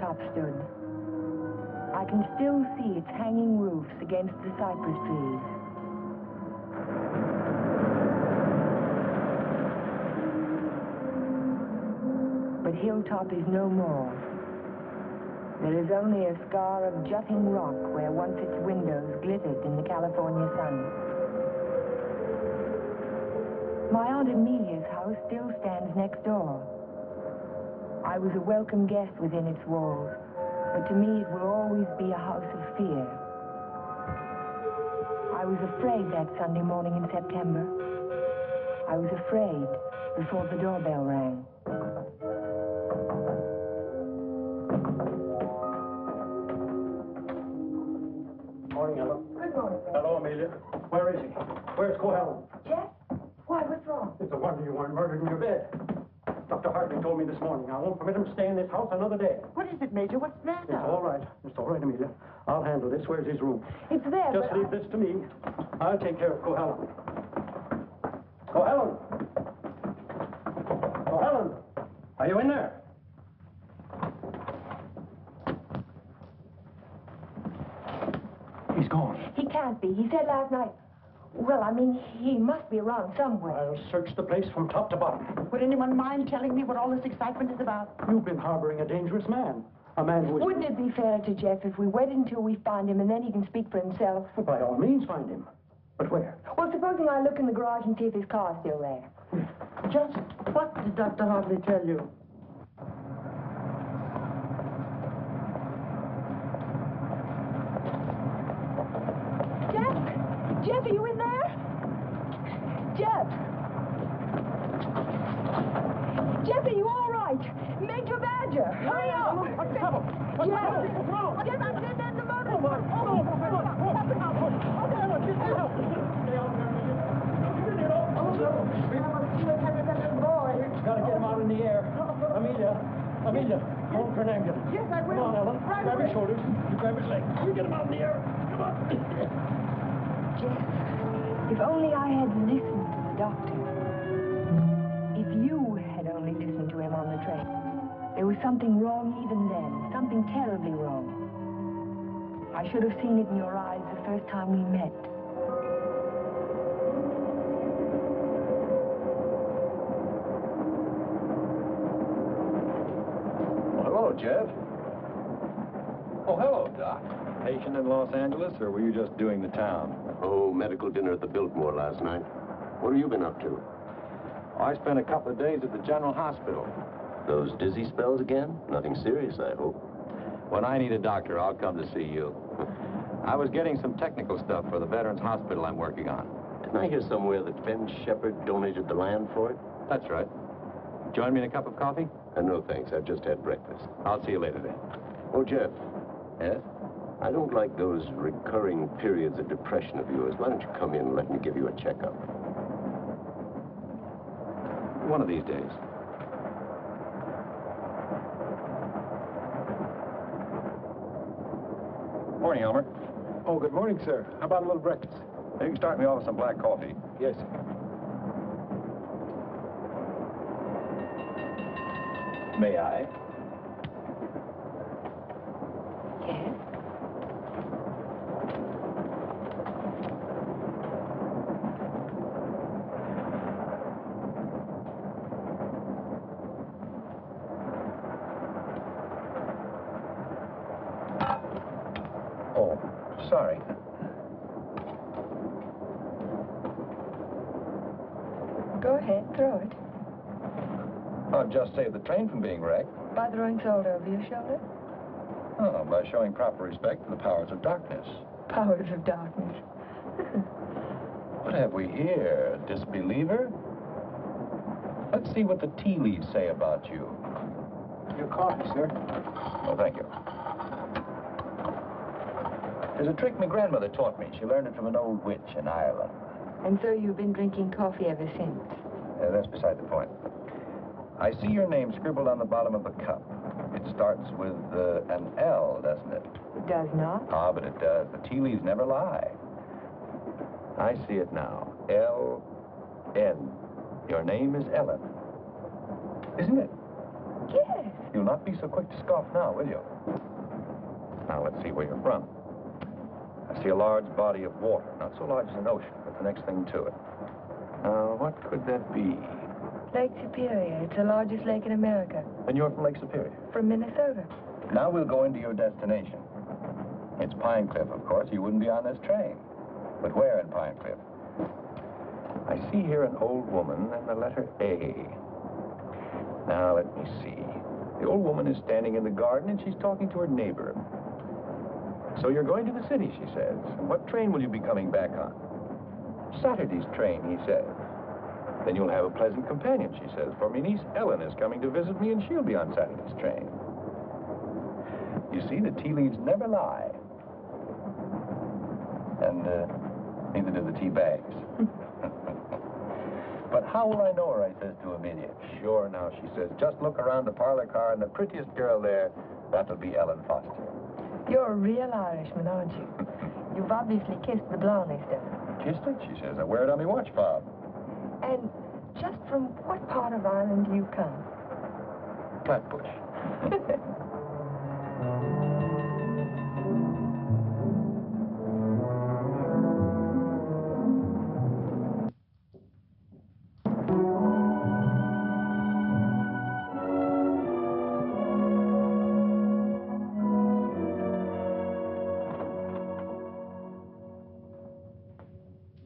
hilltop stood. I can still see its hanging roofs against the cypress trees. But Hilltop is no more. There is only a scar of jutting rock where once its windows glittered in the California sun. My Aunt Amelia's house still stands next door. I was a welcome guest within its walls, but to me it will always be a house of fear. I was afraid that Sunday morning in September. I was afraid before the doorbell rang. Morning, Ellen. Good morning. Hello, Amelia. Where is he? Where's Cohen? Jeff? Why, what's wrong? It's a wonder you weren't murdered in your bed. Dr. Hartley told me this morning I won't permit him to stay in this house another day. What is it, Major? What's the matter? It's all right. It's all right, Amelia. I'll handle this. Where's his room? It's there, Just leave this to me. I'll take care of Cohen. Cohen! Cohen! Are you in there? He's gone. He can't be. He said last night... Well, I mean, he must be around somewhere. I'll search the place from top to bottom. Would anyone mind telling me what all this excitement is about? You've been harboring a dangerous man. A man who is... Wouldn't it be fair to Jeff if we waited until we find him and then he can speak for himself? Well, by all means, find him. But where? Well, supposing I look in the garage and see if his car's still there. Just what did Dr. Hartley tell you? Jeff, are you in there? Jeff! Jeff, are you all right? Major Badger, hurry up! What's the trouble? What's the trouble? What's wrong? Jeff, I'm sitting in the motor. Oh, my. Gotta get him out in the air. Amelia, hold for an ambulance. Yes, I will. Come on, Ellen. Right grab away. his shoulders. You grab his leg. You get him out in the air. Come on. Jeff, if only I had listened to the doctor. If you had only listened to him on the train. There was something wrong even then, something terribly wrong. I should have seen it in your eyes the first time we met. Well, hello, Jeff. Oh, hello, Doc. Patient in Los Angeles, or were you just doing the town? Oh, medical dinner at the Biltmore last night. What have you been up to? I spent a couple of days at the General Hospital. Those dizzy spells again? Nothing serious, I hope. When I need a doctor, I'll come to see you. I was getting some technical stuff for the Veterans Hospital I'm working on. Didn't I hear somewhere that Ben Shepard donated the land for it? That's right. Join me in a cup of coffee? No, thanks. I've just had breakfast. I'll see you later then. Oh, Jeff. Yes? I don't like those recurring periods of depression of yours. Why don't you come in and let me give you a checkup? One of these days. Morning, Elmer. Oh, good morning, sir. How about a little breakfast? You can start me off with some black coffee. Yes, sir. May I? Yes? Oh, sorry. Go ahead, throw it. I've just saved the train from being wrecked. By throwing salt over your shoulder? Oh, by showing proper respect for the powers of darkness. Powers of darkness. What have we here? A disbeliever? Let's see what the tea leaves say about you. Your coffee, sir. Oh, thank you. There's a trick my grandmother taught me. She learned it from an old witch in Ireland. And so you've been drinking coffee ever since? That's beside the point. I see your name scribbled on the bottom of the cup. It starts with an L, doesn't it? It does not. Ah, but it does. The tea leaves never lie. I see it now. L-N. Your name is Ellen. Isn't it? Yes. You'll not be so quick to scoff now, will you? Now, let's see where you're from. I see a large body of water. Not so large as an ocean, but the next thing to it. What could that be? Lake Superior. It's the largest lake in America. And you're from Lake Superior? From Minnesota. Now we'll go into your destination. It's Pine Cliff, of course. You wouldn't be on this train. But where in Pine Cliff? I see here an old woman and the letter A. Now, let me see. The old woman is standing in the garden and she's talking to her neighbor. So you're going to the city, she says. And what train will you be coming back on? Saturday's train, he says. Then you'll have a pleasant companion, she says, for my niece Ellen is coming to visit me and she'll be on Saturday's train. You see, the tea leaves never lie. And neither do the tea bags. But how will I know her, I says to Amelia. Sure, now, she says, just look around the parlor car and the prettiest girl there, that'll be Ellen Foster. You're a real Irishman, aren't you? You've obviously kissed the blonde next door. Kissed it, she says. I wear it on my watch fob. And just from what part of Ireland do you come? Flatbush.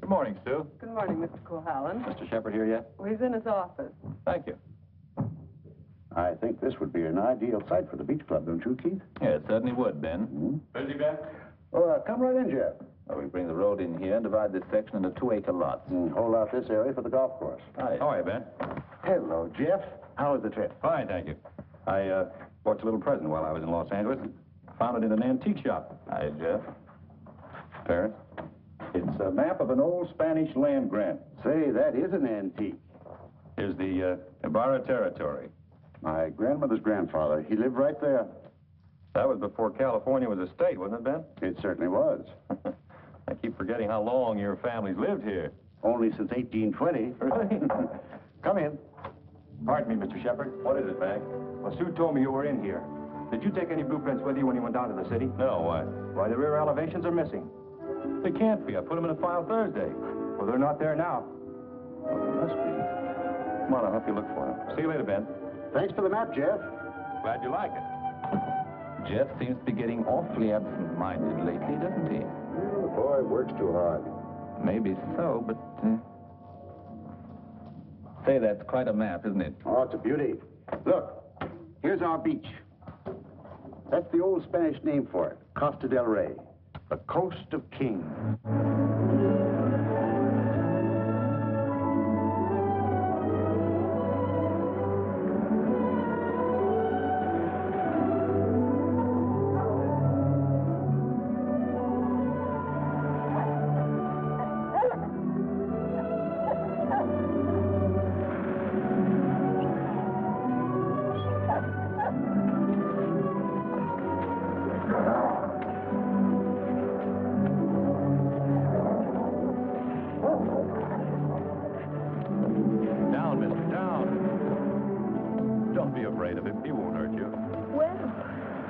Good morning, Stu. Good morning, Mr. Cohalan. Mr. Shepard here yet? Well, he's in his office. Thank you. I think this would be an ideal site for the beach club, don't you, Keith? Yeah, it certainly would, Ben. Busy, Ben? Oh, come right in, Jeff. Well, we bring the road in here and divide this section into 2-acre lots. Hold out this area for the golf course. Hi. How are you, Ben? Hello, Jeff. How was the trip? Fine, thank you. I bought you a little present while I was in Los Angeles. Found it in an antique shop. Hi, Jeff. Parents? It's a map of an old Spanish land grant. Say, that is an antique. Here's the Ibarra territory. My grandmother's grandfather, he lived right there. That was before California was a state, wasn't it, Ben? It certainly was. I keep forgetting how long your family's lived here. Only since 1820. Really? Come in. Pardon me, Mr. Shepard. What is it, Mac? Well, Sue told me you were in here. Did you take any blueprints with you when you went down to the city? No, why? Why, the rear elevations are missing. They can't be. I put them in a file Thursday. Well, they're not there now. Well, they must be. Come on, I'll help you look for them. See you later, Ben. Thanks for the map, Jeff. Glad you like it. Jeff seems to be getting awfully absent-minded lately, doesn't he? The boy works too hard. Maybe so, but... Say, that's quite a map, isn't it? Oh, it's a beauty. Look, here's our beach. That's the old Spanish name for it, Costa del Rey, the coast of kings. Down, mister, down. Don't be afraid of him. He won't hurt you. Well,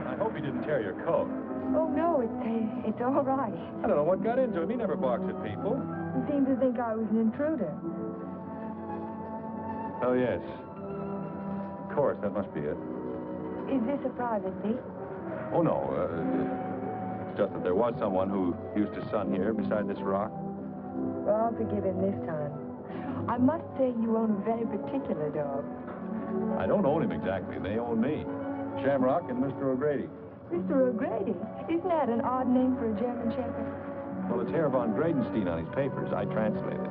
I hope he didn't tear your coat. oh, no, it's all right. I don't know what got into him. He never barks at people. He seemed to think I was an intruder. Oh, yes. Of course, that must be it. Is this a privacy? Oh, no. It's just that there was someone who used to sun here beside this rock. Well, I'll forgive him this time. I must say you own a very particular dog. I don't own him exactly. They own me. Shamrock and Mr. O'Grady. Mr. O'Grady? Isn't that an odd name for a German Shepherd? Well, it's Herr von Gradenstein on his papers. I translated.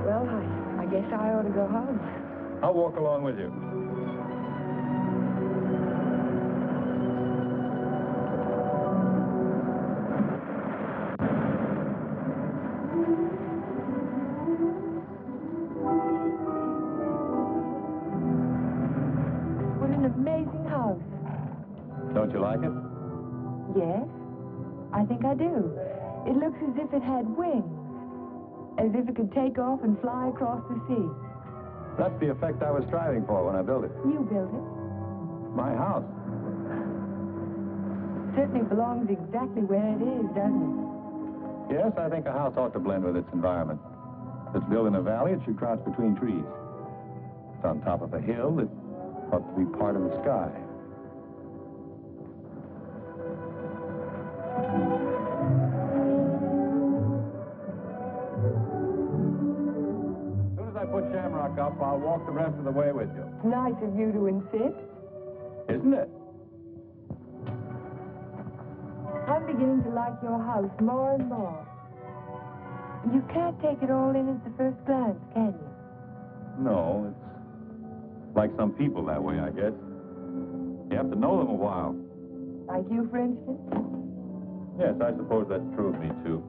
Well, I guess I ought to go home. I'll walk along with you. What an amazing house. Don't you like it? Yes, I think I do. It looks as if it had wings. As if it could take off and fly across the sea. That's the effect I was striving for when I built it. You built it. My house. Certainly belongs exactly where it is, doesn't it? Yes, I think a house ought to blend with its environment. If it's built in a valley, it should crouch between trees. If it's on top of a hill, it ought to be part of the sky. As soon as I put Shamrock up, I'll walk the rest of the way with you. Nice of you to insist. Isn't it? I'm beginning to like your house more and more. You can't take it all in at the first glance, can you? No, it's like some people that way, I guess. You have to know them a while. Like you, for instance? Yes, I suppose that's true of me, too.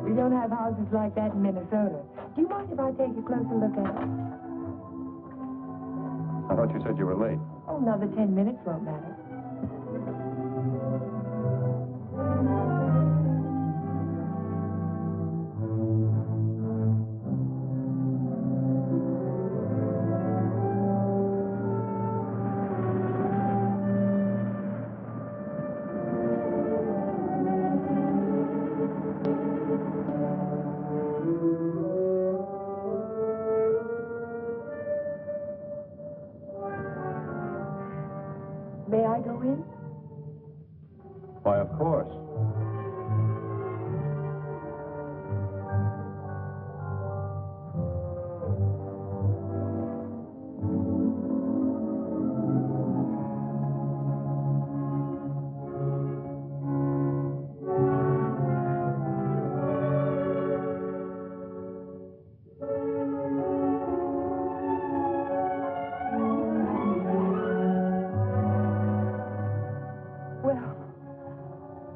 We don't have houses like that in Minnesota. Do you mind if I take a closer look at it? I thought you said you were late. Oh, another 10 minutes won't matter. May I go in? Why, of course.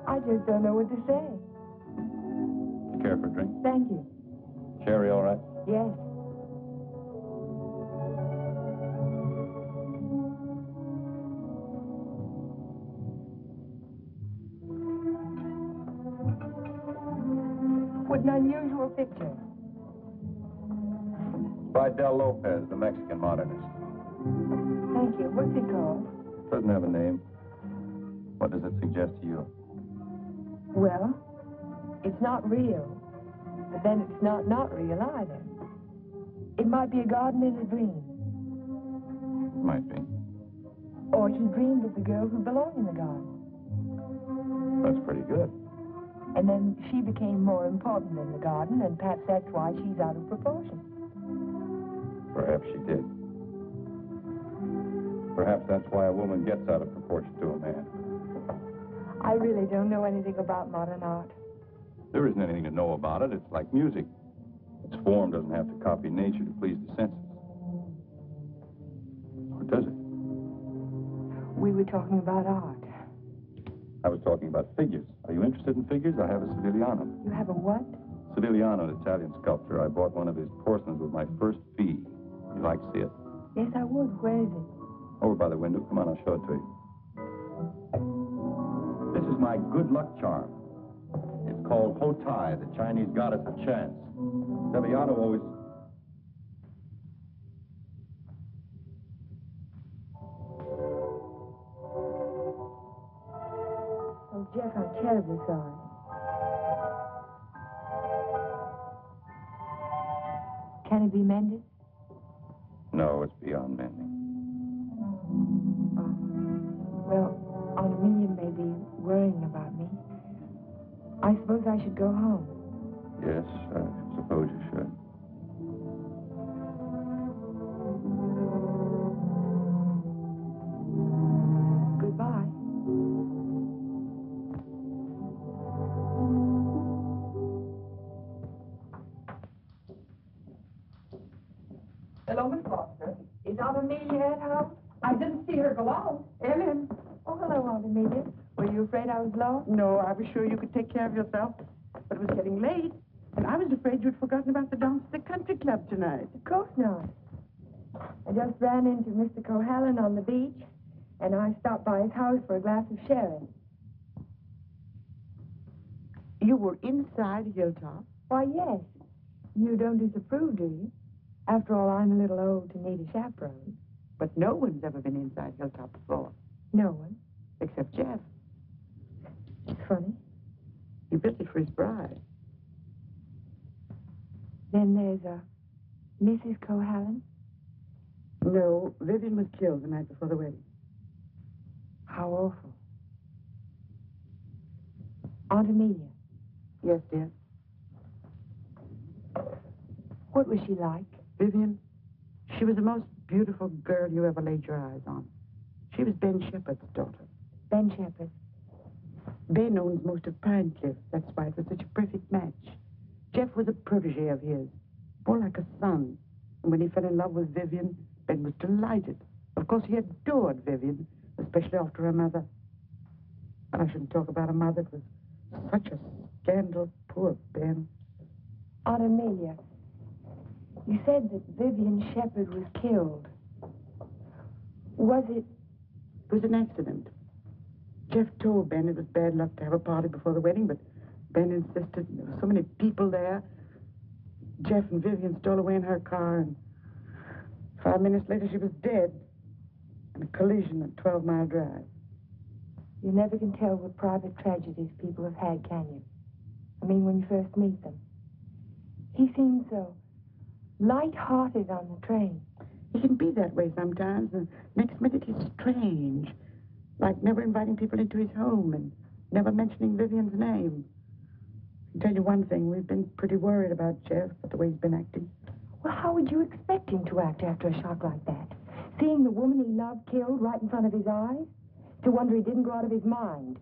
I just don't know what to say. Care for a drink? Thank you. Sherry, all right? Yes. What an unusual picture. By Del Lopez, the Mexican modernist. Thank you. What's it called? Doesn't have a name. What does it suggest to you? Well, it's not real, but then it's not real either. It might be a garden in a dream. Might be. Or he dreamed of the girl who belonged in the garden. That's pretty good. And then she became more important than the garden, and perhaps that's why she's out of proportion. Perhaps she did. Perhaps that's why a woman gets out of proportion to a man. I really don't know anything about modern art. There isn't anything to know about it. It's like music. Its form doesn't have to copy nature to please the senses. Or does it? We were talking about art. I was talking about figures. Are you interested in figures? I have a Sedigliano. You have a what? Sedigliano, an Italian sculptor. I bought one of his porcelains with my first fee. You'd like to see it? Yes, I would. Where is it? Over by the window. Come on, I'll show it to you. This is my good luck charm. It's called Hotai, the Chinese goddess of chance. Sedigliano always... Oh, Jeff, I'm terribly sorry. Can it be mended? No, it's beyond mending. Oh. Well, Aunt Amelia may be worrying about me. I suppose I should go home. Yes, I suppose you should. Goodbye. Hello, Miss Foster. Is Aunt Amelia at home? I didn't see her go out. Ellen. Oh, hello, Aunt Amelia. Were you afraid I was lost? No, I was sure you could take care of yourself. But it was getting late, and I was afraid you'd forgotten about the dance at the country club tonight. Of course not. I just ran into Mr. Cohallen on the beach, and I stopped by his house for a glass of sherry. You were inside Hilltop? Why, yes. You don't disapprove, do you? After all, I'm a little old to need a chaperone. But no one's ever been inside Hilltop before, No one. except Jeff. It's funny. He built it for his bride. Then there's a Mrs. Cohallen. No, Vivian was killed the night before the wedding. How awful. Aunt Amelia, Yes, dear. what was she like? Vivian, she was the most beautiful girl you ever laid your eyes on. She was Ben Shepherd's daughter. Ben Shepherd. Ben owns most of Pine Cliff. That's why it was such a perfect match. Jeff was a protege of his, more like a son. And when he fell in love with Vivian, Ben was delighted. Of course, he adored Vivian, especially after her mother. And I shouldn't talk about a mother. It was such a scandal. Poor Ben. Aunt Amelia, you said that Vivian Shepherd was killed. Was it? It was an accident. Jeff told Ben it was bad luck to have a party before the wedding, but Ben insisted. There were so many people there. Jeff and Vivian stole away in her car, and 5 minutes later she was dead in a collision at 12 Mile Drive. You never can tell what private tragedies people have had, can you? I mean, when you first meet them. He seemed so light-hearted on the train. He can be that way sometimes, and next minute he's strange, like never inviting people into his home and never mentioning Vivian's name. I can tell you one thing, we've been pretty worried about Jeff, but the way he's been acting. Well, how would you expect him to act after a shock like that? Seeing the woman he loved killed right in front of his eyes? To wonder he didn't go out of his mind.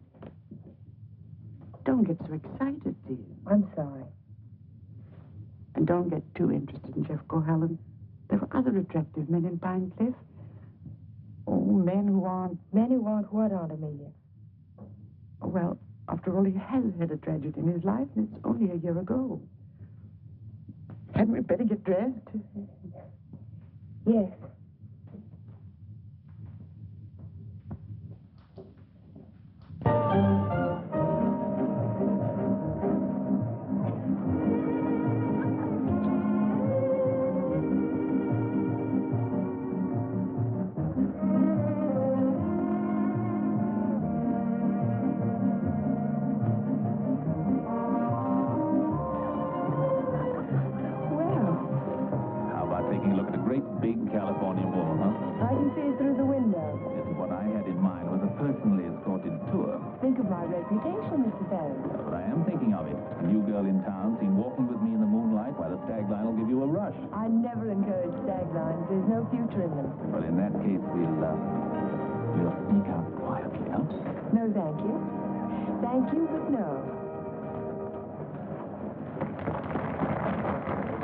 Don't get so excited, dear. I'm sorry. And don't get too interested in Jeff Cohallen. There are other attractive men in Pine Cliff. Oh, men who aren't... Men who aren't what, Aunt Amelia? Well, after all, he has had a tragedy in his life, and it's only a year ago. Hadn't we better get dressed? Yes. How about taking a look at a great big California wall, huh? I can see it through the window. Yes, what I had in mind was a personally escorted tour. Think of my reputation, Mr. Ferris. But I am thinking of it. A new girl in town seen walking with me in the moonlight while a stag line will give you a rush. I never encourage stag lines. There's no future in them. Well, in that case, we'll sneak out quietly, huh? No, thank you. Thank you, but no.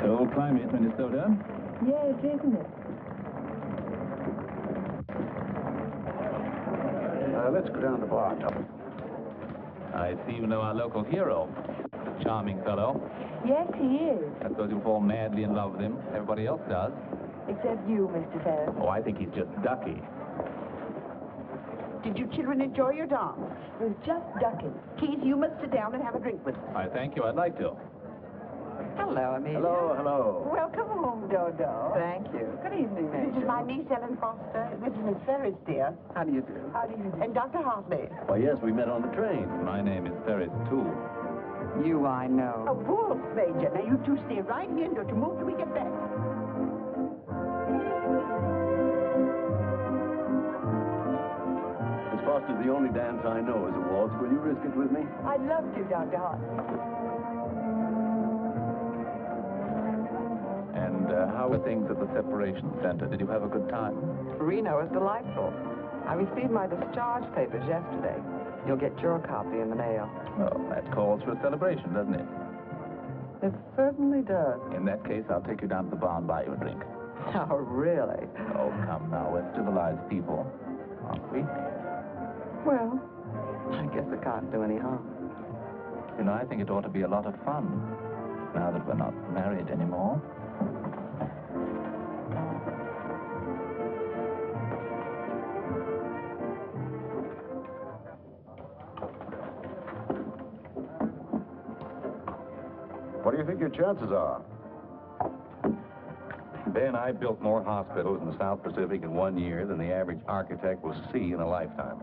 Cold climate, Minnesota. Yes, isn't it? Let's go down the bar, Tubby. I see you know our local hero. Charming fellow. Yes, he is. I suppose you fall madly in love with him. Everybody else does. Except you, Mr. Ferris. Oh, I think he's just ducky. Did you children enjoy your dance? It was just ducking. Keith, you must sit down and have a drink with us. I thank you. I'd like to. Hello, Amelia. Hello, hello. Welcome home, Dodo. Thank you. Good evening, Major. This is my niece, Ellen Foster. This is Miss Ferris, dear. How do you do? How do you do? And Dr. Hartley. Why, yes, we met on the train. My name is Ferris, too. You, I know. Oh, Wolf, Major. Now, you two stay right here and don't you move till we get back. Miss Foster's the only dance I know is a waltz. Will you risk it with me? I'd love to, Dr. Hart. And how were things at the separation center? Did you have a good time? Reno is delightful. I received my discharge papers yesterday. You'll get your copy in the mail. Well, that calls for a celebration, doesn't it? It certainly does. In that case, I'll take you down to the bar and buy you a drink. Oh, really? Oh, come now. We're civilized people, aren't we? Well, I guess it can't do any harm. You know, I think it ought to be a lot of fun, now that we're not married anymore. What do you think your chances are? Ben, I built more hospitals in the South Pacific in 1 year than the average architect will see in a lifetime.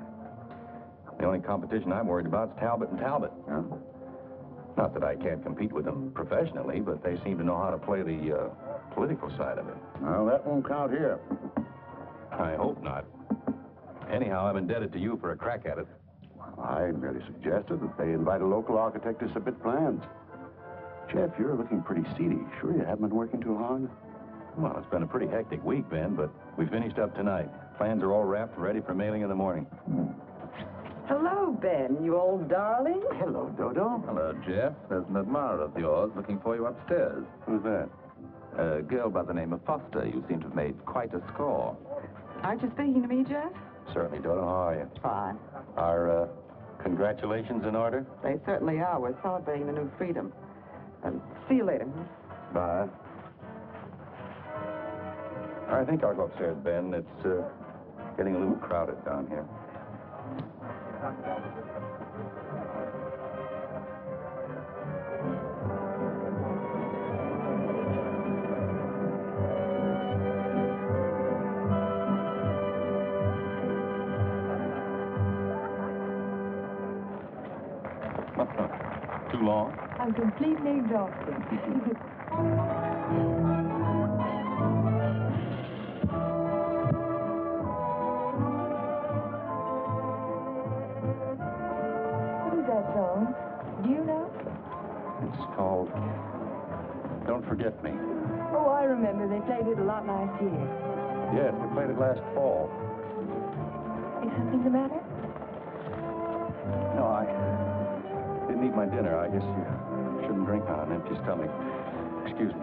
The only competition I'm worried about is Talbot and Talbot. Huh? Not that I can't compete with them professionally, but they seem to know how to play the political side of it. Well, that won't count here. I hope not. Anyhow, I'm indebted to you for a crack at it. I merely suggested that they invite a local architect to submit plans. Jeff, you're looking pretty seedy. Sure you haven't been working too hard? Well, it's been a pretty hectic week, Ben, but we finished up tonight. Plans are all wrapped and ready for mailing in the morning. Hello, Ben, you old darling. Hello, Dodo. Hello, Jeff. There's an admirer of yours looking for you upstairs. Who's that? A girl by the name of Foster. You seem to have made quite a score. Aren't you speaking to me, Jeff? Certainly, Dodo. How are you? Fine. Are, congratulations in order? They certainly are. We're celebrating the new freedom. See you later. Bye. I think I'll go upstairs, Ben. It's, getting a little crowded down here. Too long? I'm completely exhausted. Who's that song? Do you know? It's called Don't Forget Me. Oh, I remember. They played it a lot last year. Yes, we played it last fall. Is something the matter? No, I didn't eat my dinner. I guess you shouldn't drink on an empty stomach. Excuse me.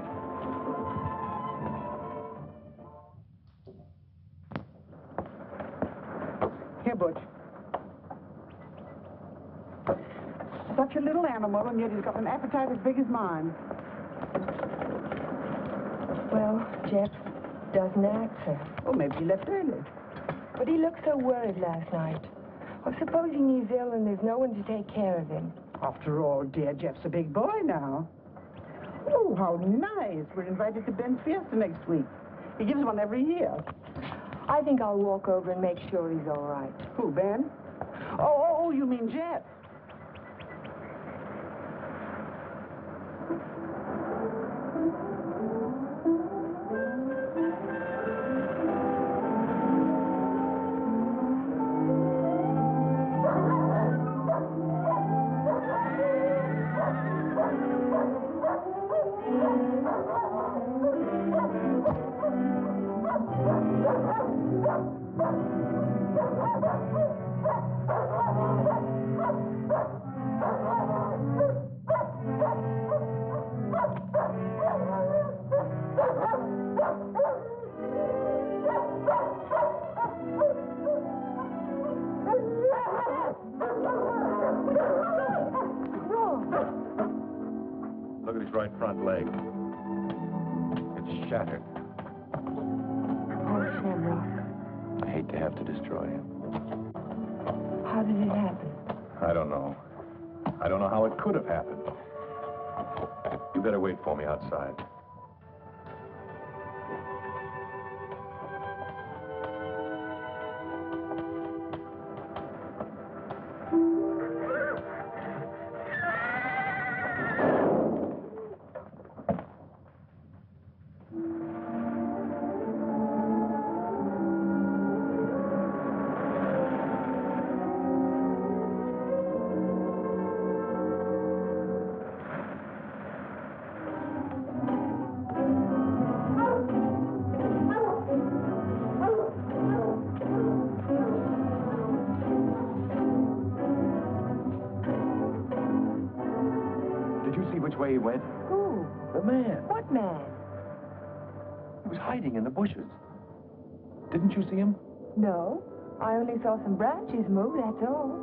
Here, Butch. Such a little animal, and yet he's got an appetite as big as mine. Well, Jeff doesn't answer. Oh, maybe he left early. But he looked so worried last night. Well, supposing he's ill and there's no one to take care of him. After all, dear Jeff's a big boy now. Oh, how nice. We're invited to Ben's Fiesta next week. He gives one every year. I think I'll walk over and make sure he's all right. Who, Ben? Oh, you mean Jeff? Look at his right front leg. It's shattered. Oh, Shamrock. I hate to have to destroy him. How did it happen? I don't know. I don't know how it could have happened. You better wait for me outside. Which way he went? Who? The man. What man? He was hiding in the bushes. Didn't you see him? No. I only saw some branches move, that's all.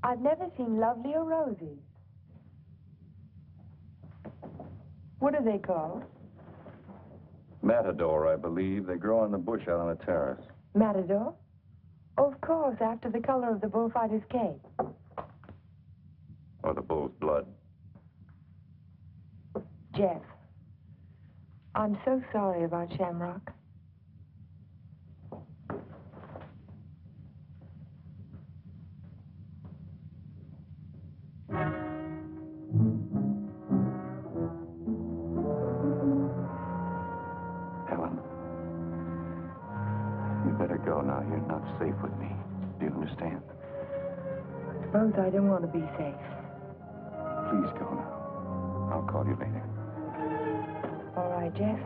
I've never seen lovelier roses. What are they called? Matador, I believe. They grow on the bush out on the terrace. Matador? Of course, after the color of the bullfighter's cape. Or the bull's blood. Jeff, I'm so sorry about Shamrock. Helen, you better go now. You're not safe with me. Do you understand? I suppose I don't want to be safe. Please go now. I'll call you later. All right, Jeff.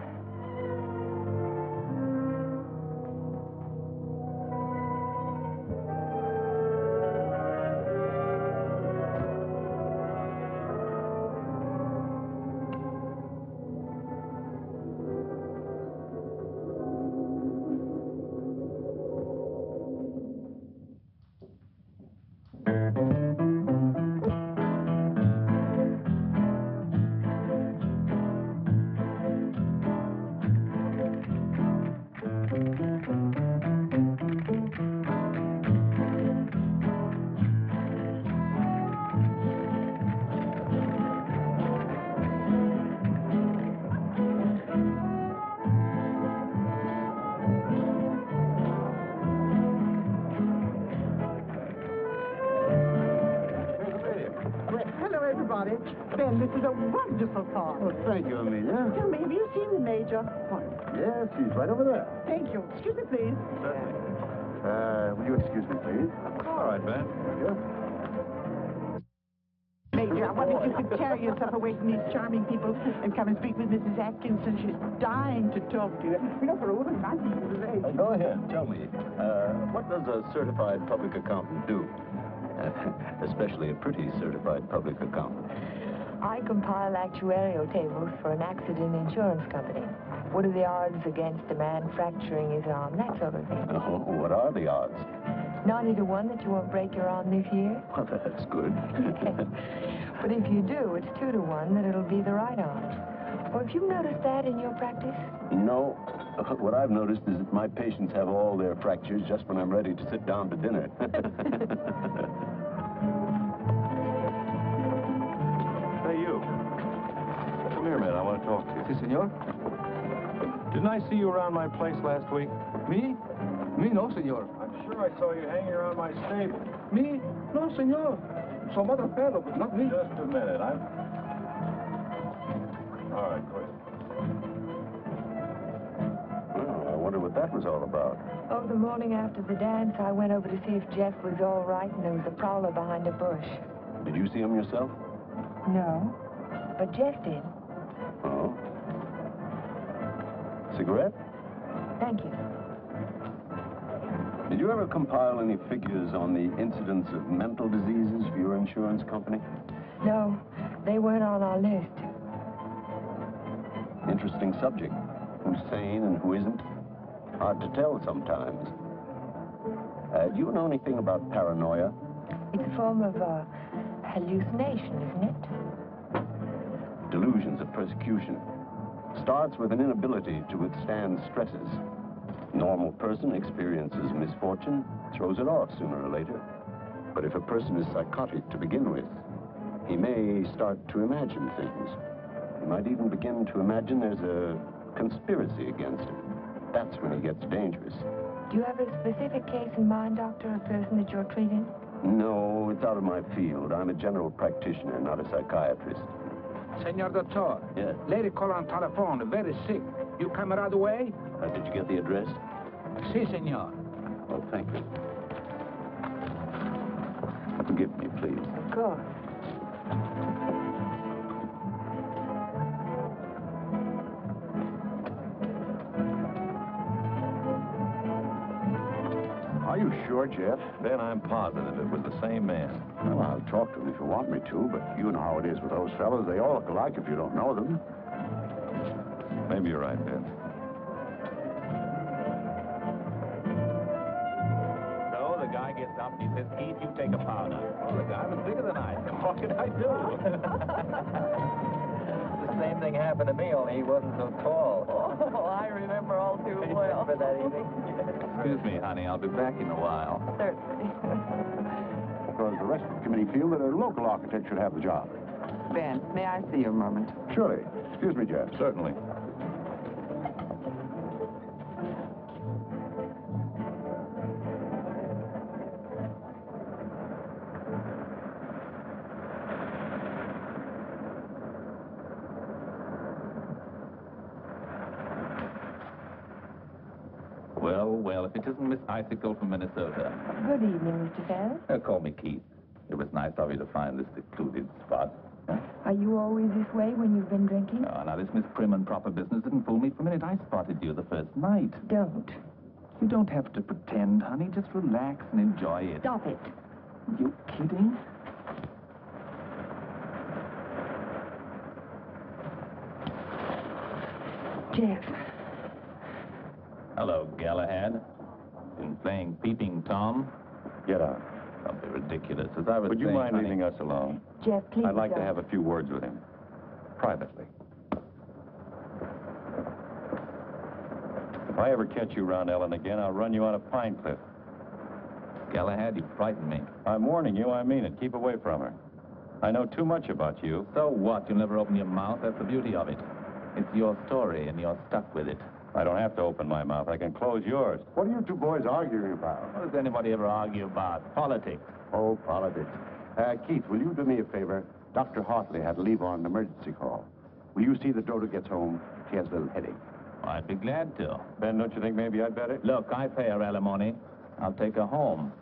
Hello, everybody. Ben, this is a wonderful car. Oh, thank you, Amelia. Tell me, have you seen the Major? Yes, he's right over there. Thank you. Excuse me, please. Will you excuse me, please? All right, Ben. Major, I wonder if you could tear yourself away from these charming people and come and speak with Mrs. Atkinson. She's dying to talk to you. You know, for a woman 90 years of age. Go ahead, tell me. What does a certified public accountant do? Especially a pretty certified public accountant. I compile actuarial tables for an accident insurance company. What are the odds against a man fracturing his arm? That sort of thing. Oh, what are the odds? 90 to 1 that you won't break your arm this year. Well, that's good. But if you do, it's 2 to 1 that it'll be the right arm. Or have you noticed that in your practice? No. What I've noticed is that my patients have all their fractures just when I'm ready to sit down to dinner. Hey, you. Come here, man. I want to talk to you. Si, senor. Didn't I see you around my place last week? Me? Me no, senor. I'm sure I saw you hanging around my stable. Me? No, senor. Some other fellow, but not me. Just a minute. All right, go ahead. Well, I wonder what that was all about. Oh, the morning after the dance, I went over to see if Jeff was all right, and there was a prowler behind a bush. Did you see him yourself? No, but Jeff did. Oh. Cigarette? Thank you. Did you ever compile any figures on the incidence of mental diseases for your insurance company? No, they weren't on our list. Interesting subject. Who's sane and who isn't? Hard to tell sometimes. Do you know anything about paranoia? It's a form of hallucination, isn't it? Delusions of persecution. Starts with an inability to withstand stresses. Normal person experiences misfortune, throws it off sooner or later. But if a person is psychotic to begin with, he may start to imagine things. He might even begin to imagine there's a conspiracy against him. That's when he gets dangerous. Do you have a specific case in mind, Doctor, a person that you're treating? No, it's out of my field. I'm a general practitioner, not a psychiatrist. Senor Doctor. Yes. Lady call on telephone, very sick. You come right away? Did you get the address? Si, senor. Oh, thank you. Forgive me, please. Of course. Are you sure, Jeff? Ben, I'm positive it was the same man. Well, I'll talk to him if you want me to, but you know how it is with those fellows. They all look alike if you don't know them. Maybe you're right, Ben. So the guy gets up and he says, Keith, you take a powder. Oh, the guy was bigger than I. What can I do? same thing happened to me, only he wasn't so tall. Oh, I remember all too well. For that evening. Excuse me, honey. I'll be back in a while. Certainly. Because the rest of the committee feel that a local architect should have the job. Ben, may I see you a moment? Surely. Excuse me, Jeff. Certainly. Well, if it isn't Miss Icicle from Minnesota. Good evening, Mr. Ferris. Call me Keith. It was nice of you to find this secluded spot. Are you always this way when you've been drinking? Now, this Miss Prim and Proper business didn't fool me for a minute. I spotted you the first night. Don't. You don't have to pretend, honey. Just relax and enjoy it. Stop it. You kidding? Jeff. Hello, Galahad. Been playing Peeping Tom? Get out. Don't be ridiculous. As I was Would you saying, mind honey, leaving us alone? Jeff, please I'd like to don't. have a few words with him. Privately. If I ever catch you around Ellen again, I'll run you out of Pine Cliff. Galahad, you frightened me. I'm warning you, I mean it. Keep away from her. I know too much about you. So what? You'll never open your mouth. That's the beauty of it. It's your story, and you're stuck with it. I don't have to open my mouth. I can close yours. What are you two boys arguing about? What does anybody ever argue about? Politics. Oh, politics. Keith, will you do me a favor? Dr. Hartley had to leave on an emergency call. Will you see that Dodo gets home? She has a little headache. I'd be glad to. Ben, don't you think maybe I'd better? Look, I pay her alimony. I'll take her home.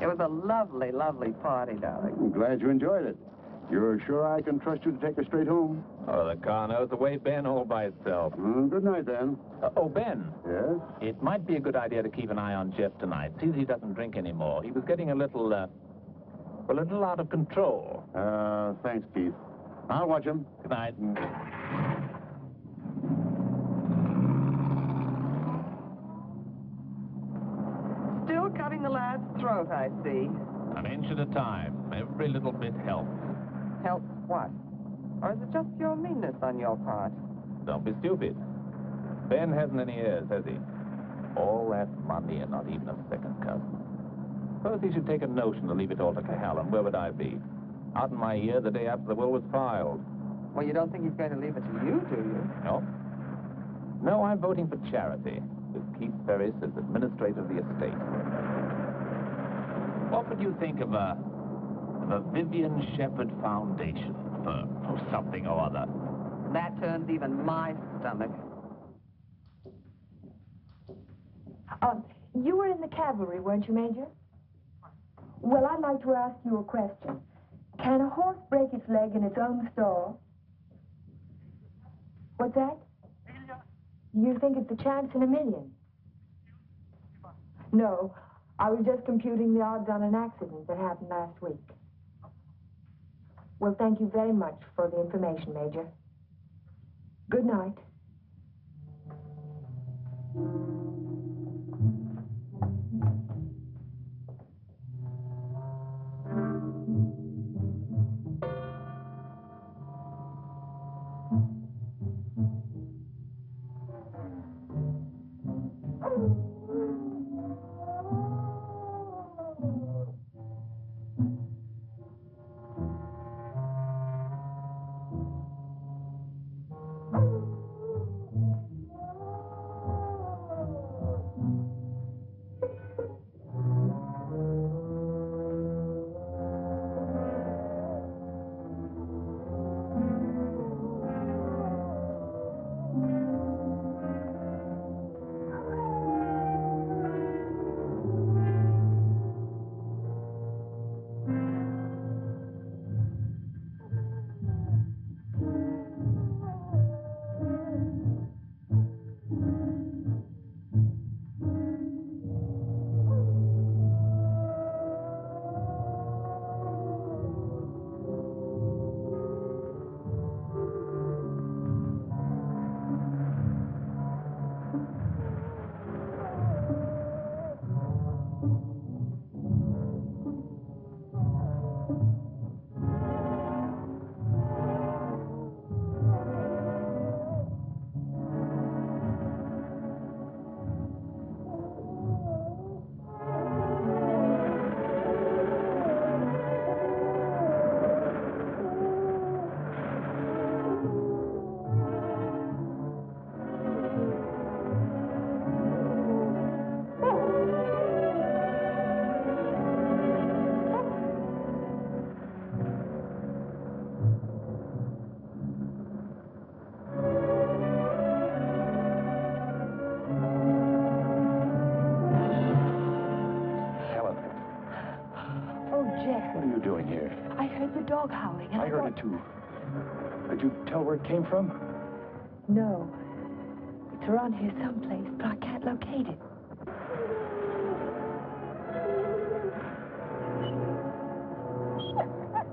It was a lovely, lovely party, darling. I'm glad you enjoyed it. You're sure I can trust you to take her straight home? Oh, the car knows the way, Ben, all by itself. Good night, then. Oh, Ben. Yes? It might be a good idea to keep an eye on Jeff tonight. See that he doesn't drink anymore. He was getting a little out of control. Thanks, Keith. I'll watch him. Good night. Still cutting the lad's throat, I see. An inch at a time. Every little bit helps. Help what? Or is it just pure meanness on your part? Don't be stupid. Ben hasn't any heirs, has he? All that money and not even a second cousin. Suppose he should take a notion to leave it all to Cahalan. Where would I be? Out in my ear the day after the will was filed. Well, you don't think he's going to leave it to you, do you? No. No, I'm voting for charity, with Keith Ferris as administrator of the estate. What would you think of a Vivian Shepherd Foundation for something or other? That turns even my stomach. You were in the cavalry, weren't you, Major? Well, I'd like to ask you a question. Can a horse break its leg in its own stall? What's that? You think it's a chance in a million? No, I was just computing the odds on an accident that happened last week. Well, thank you very much for the information, Major. Good night. I heard it too. Could you tell where it came from? No. It's around here someplace, but I can't locate it.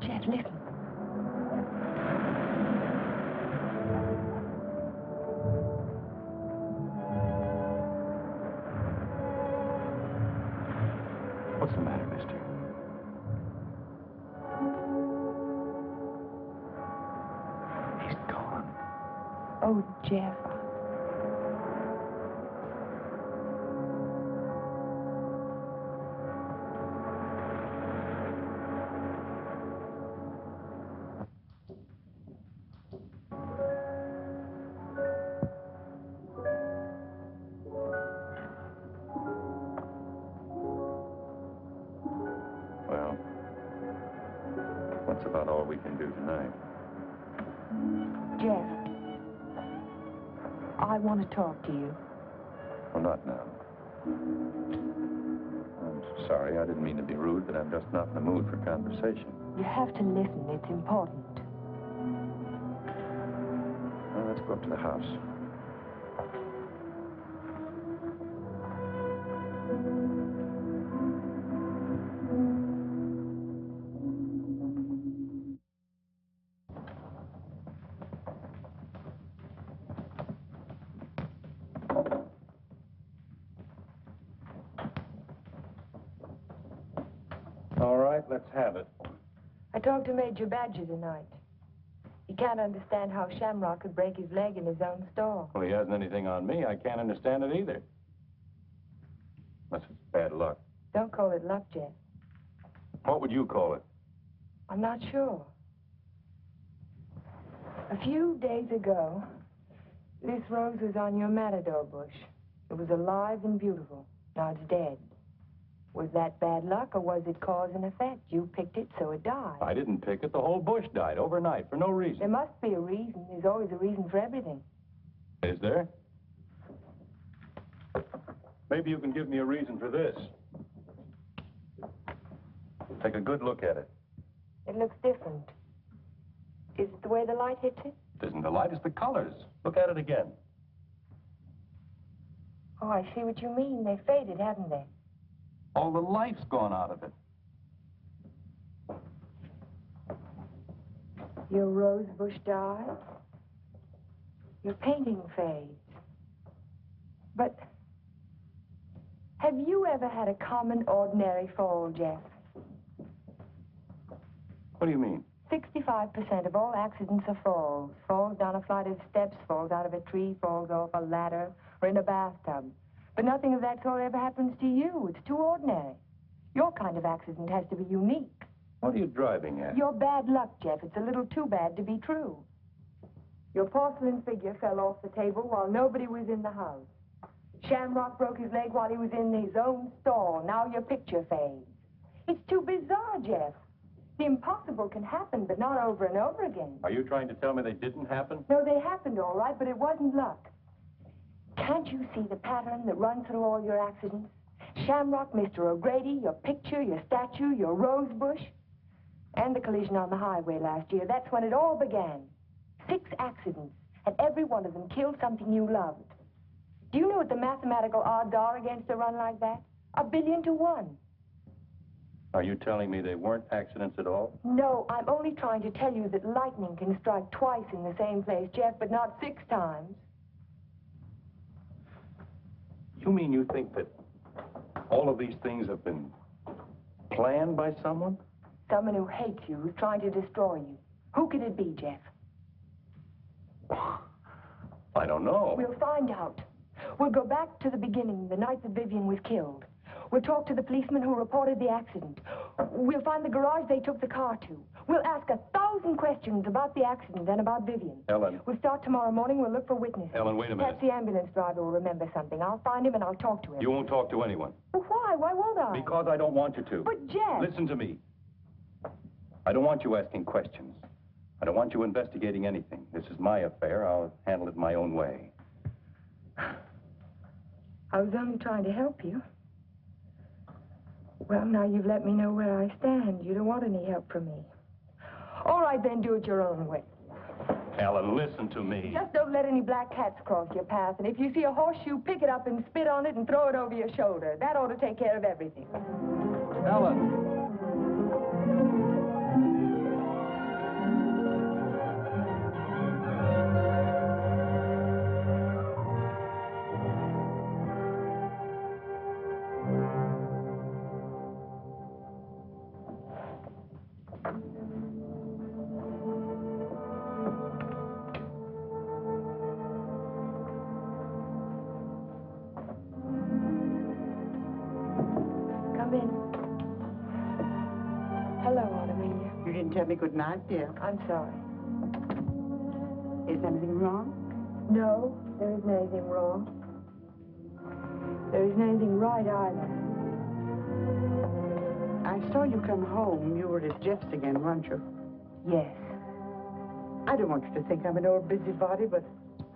Jeff, listen. What's the matter, mister? He's gone. Oh, Jeff. Well, that's about all we can do tonight. Jeff. I want to talk to you. Well, not now. I'm sorry, I didn't mean to be rude, but I'm just not in the mood for conversation. You have to listen. It's important. Well, let's go up to the house. All right, let's have it. I talked to Major Badger tonight. He can't understand how Shamrock could break his leg in his own store. Well, he hasn't anything on me. I can't understand it either. Unless it's bad luck. Don't call it luck, Jeff. What would you call it? I'm not sure. A few days ago, this rose was on your matador bush. It was alive and beautiful. Now it's dead. Was that bad luck, or was it cause and effect? You picked it, so it died. I didn't pick it. The whole bush died overnight for no reason. There must be a reason. There's always a reason for everything. Is there? Maybe you can give me a reason for this. Take a good look at it. It looks different. Is it the way the light hits it? It isn't the light, it's the colors. Look at it again. Oh, I see what you mean. They faded, haven't they? All the life's gone out of it. Your rose bush died. Your painting fades. But have you ever had a common, ordinary fall, Jeff? What do you mean? 65% of all accidents are falls. Falls down a flight of steps, falls out of a tree, falls off a ladder, or in a bathtub. But nothing of that sort ever happens to you. It's too ordinary. Your kind of accident has to be unique. What are you driving at? Your bad luck, Jeff. It's a little too bad to be true. Your porcelain figure fell off the table while nobody was in the house. Shamrock broke his leg while he was in his own stall. Now your picture fades. It's too bizarre, Jeff. The impossible can happen, but not over and over again. Are you trying to tell me they didn't happen? No, they happened all right, but it wasn't luck. Can't you see the pattern that runs through all your accidents? Shamrock, Mr. O'Grady, your picture, your statue, your rose bush, and the collision on the highway last year. That's when it all began. 6 accidents, and every one of them killed something you loved. Do you know what the mathematical odds are against a run like that? 1 billion to 1. Are you telling me they weren't accidents at all? No, I'm only trying to tell you that lightning can strike twice in the same place, Jeff, but not 6 times. You mean you think that all of these things have been planned by someone? Someone who hates you, who's trying to destroy you. Who could it be, Jeff? I don't know. We'll find out. We'll go back to the beginning, the night that Vivian was killed. We'll talk to the policeman who reported the accident. We'll find the garage they took the car to. We'll ask 1,000 questions about the accident and about Vivian. Ellen. We'll start tomorrow morning. We'll look for witnesses. Ellen, wait a minute. Perhaps the ambulance driver will remember something. I'll find him and I'll talk to him. You won't talk to anyone. Well, why? Why won't I? Because I don't want you to. But, Jeff... Listen to me. I don't want you asking questions. I don't want you investigating anything. This is my affair. I'll handle it my own way. I was only trying to help you. Well, now you've let me know where I stand. You don't want any help from me. All right, then, do it your own way. Ellen, listen to me. Just don't let any black cats cross your path. And if you see a horseshoe, pick it up and spit on it and throw it over your shoulder. That ought to take care of everything. Ellen. Come in. Hello, Aunt Amelia. You didn't tell me good night, dear. I'm sorry. Is anything wrong? No, there isn't anything wrong. There isn't anything right either. I saw you come home. You were at Jeff's again, weren't you? Yes. I don't want you to think I'm an old busybody, but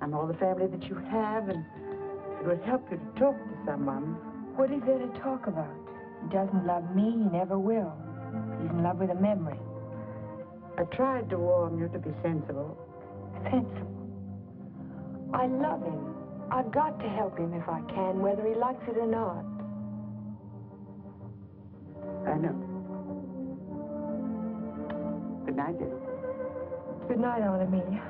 I'm all the family that you have, and it would help you to talk to someone. What is there to talk about? He doesn't love me, he never will. He's in love with a memory. I tried to warn you to be sensible. Sensible. I love him. I've got to help him if I can, whether he likes it or not. I know. Good night, dear. Good night, Aunt Amelia.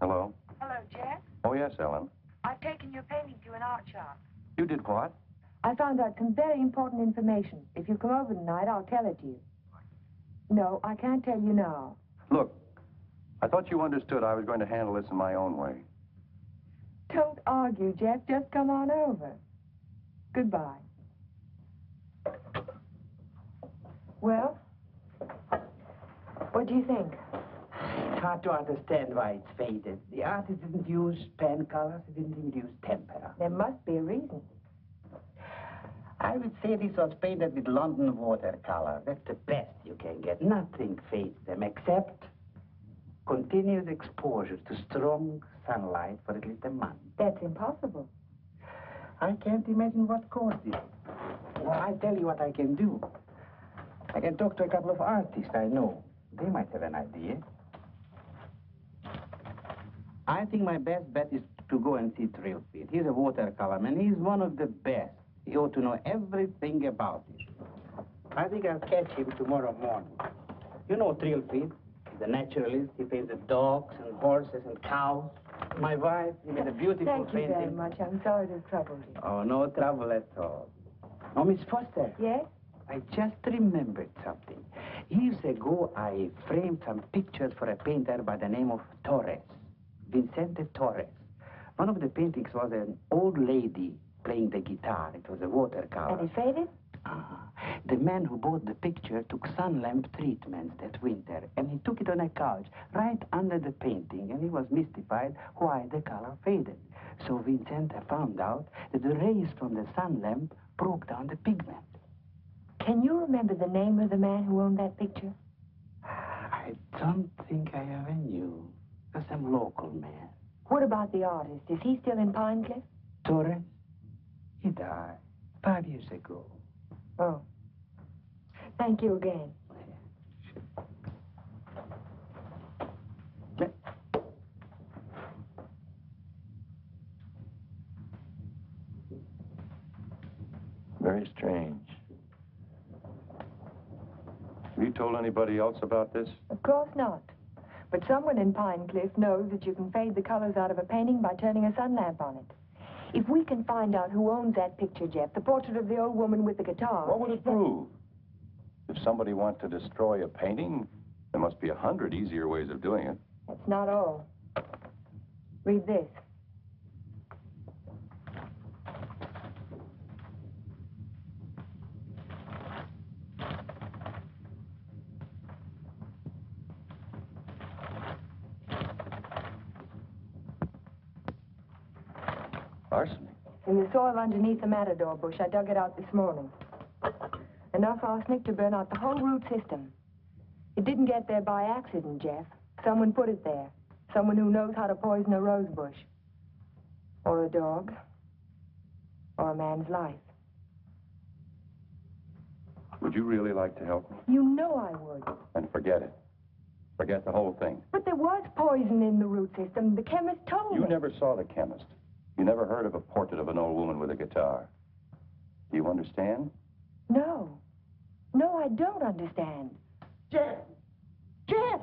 Hello? Hello, Jack. Oh, yes, Ellen. I've taken your painting to an art shop. You did what? I found out some very important information. If you come over tonight, I'll tell it to you. No, I can't tell you now. Look, I thought you understood I was going to handle this in my own way. Don't argue, Jeff. Just come on over. Goodbye. Well, what do you think? It's hard to understand why it's faded. The artist didn't use pen colors, he didn't even use tempera. There must be a reason. I would say this was painted with London watercolor. That's the best you can get. Nothing fades them except continuous exposure to strong sunlight for at least a month. That's impossible. I can't imagine what caused it. Well, I tell you what I can do. I can talk to a couple of artists I know. They might have an idea. I think my best bet is to go and see Trilfit. He's a watercolor man. He's one of the best. He ought to know everything about it. I think I'll catch him tomorrow morning. You know Trilfit. He's a naturalist. He painted dogs and horses and cows. My wife, he made a beautiful Thank you painting. very much. I'm sorry to trouble you. Oh, no trouble at all. Oh, Miss Foster. Yes? I just remembered something. Years ago, I framed some pictures for a painter by the name of Torres, Vicente Torres. One of the paintings was an old lady playing the guitar. It was a watercolor. And it faded? The man who bought the picture took sun lamp treatments that winter, and he took it on a couch right under the painting, and he was mystified why the color faded. So Vicente found out that the rays from the sun lamp broke down the pigment. Can you remember the name of the man who owned that picture? I don't think I ever knew. It was some local man. What about the artist? Is he still in Pine Cliff? Torres? He died 5 years ago. Oh. Thank you again. Very strange. Have you told anybody else about this? Of course not. But someone in Pine Cliff knows that you can fade the colors out of a painting by turning a sun lamp on it. If we can find out who owns that picture, Jeff, the portrait of the old woman with the guitar... What would it prove? The If somebody wants to destroy a painting, there must be 100 easier ways of doing it. That's not all. Read this. Arsenic? In the soil underneath the matador bush. I dug it out this morning. Enough arsenic to burn out the whole root system. It didn't get there by accident, Jeff. Someone put it there. Someone who knows how to poison a rose bush. Or a dog. Or a man's life. Would you really like to help me? You know I would. Then forget it. Forget the whole thing. But there was poison in the root system. The chemist told me. You never saw the chemist. You never heard of a portrait of an old woman with a guitar. Do you understand? No. No, I don't understand. Jeff! Jeff!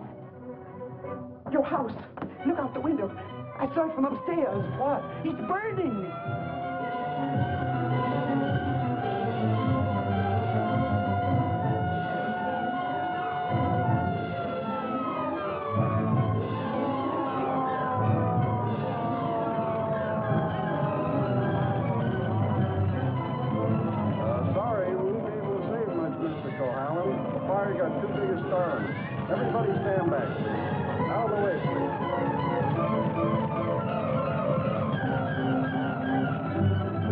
Your house. Look out the window. I saw it from upstairs. What? It's burning. Sorry, we won't be able to save much, Mr. Cohallen. The fire's got too big a stern. Everybody stand back, please. Out of the way, please.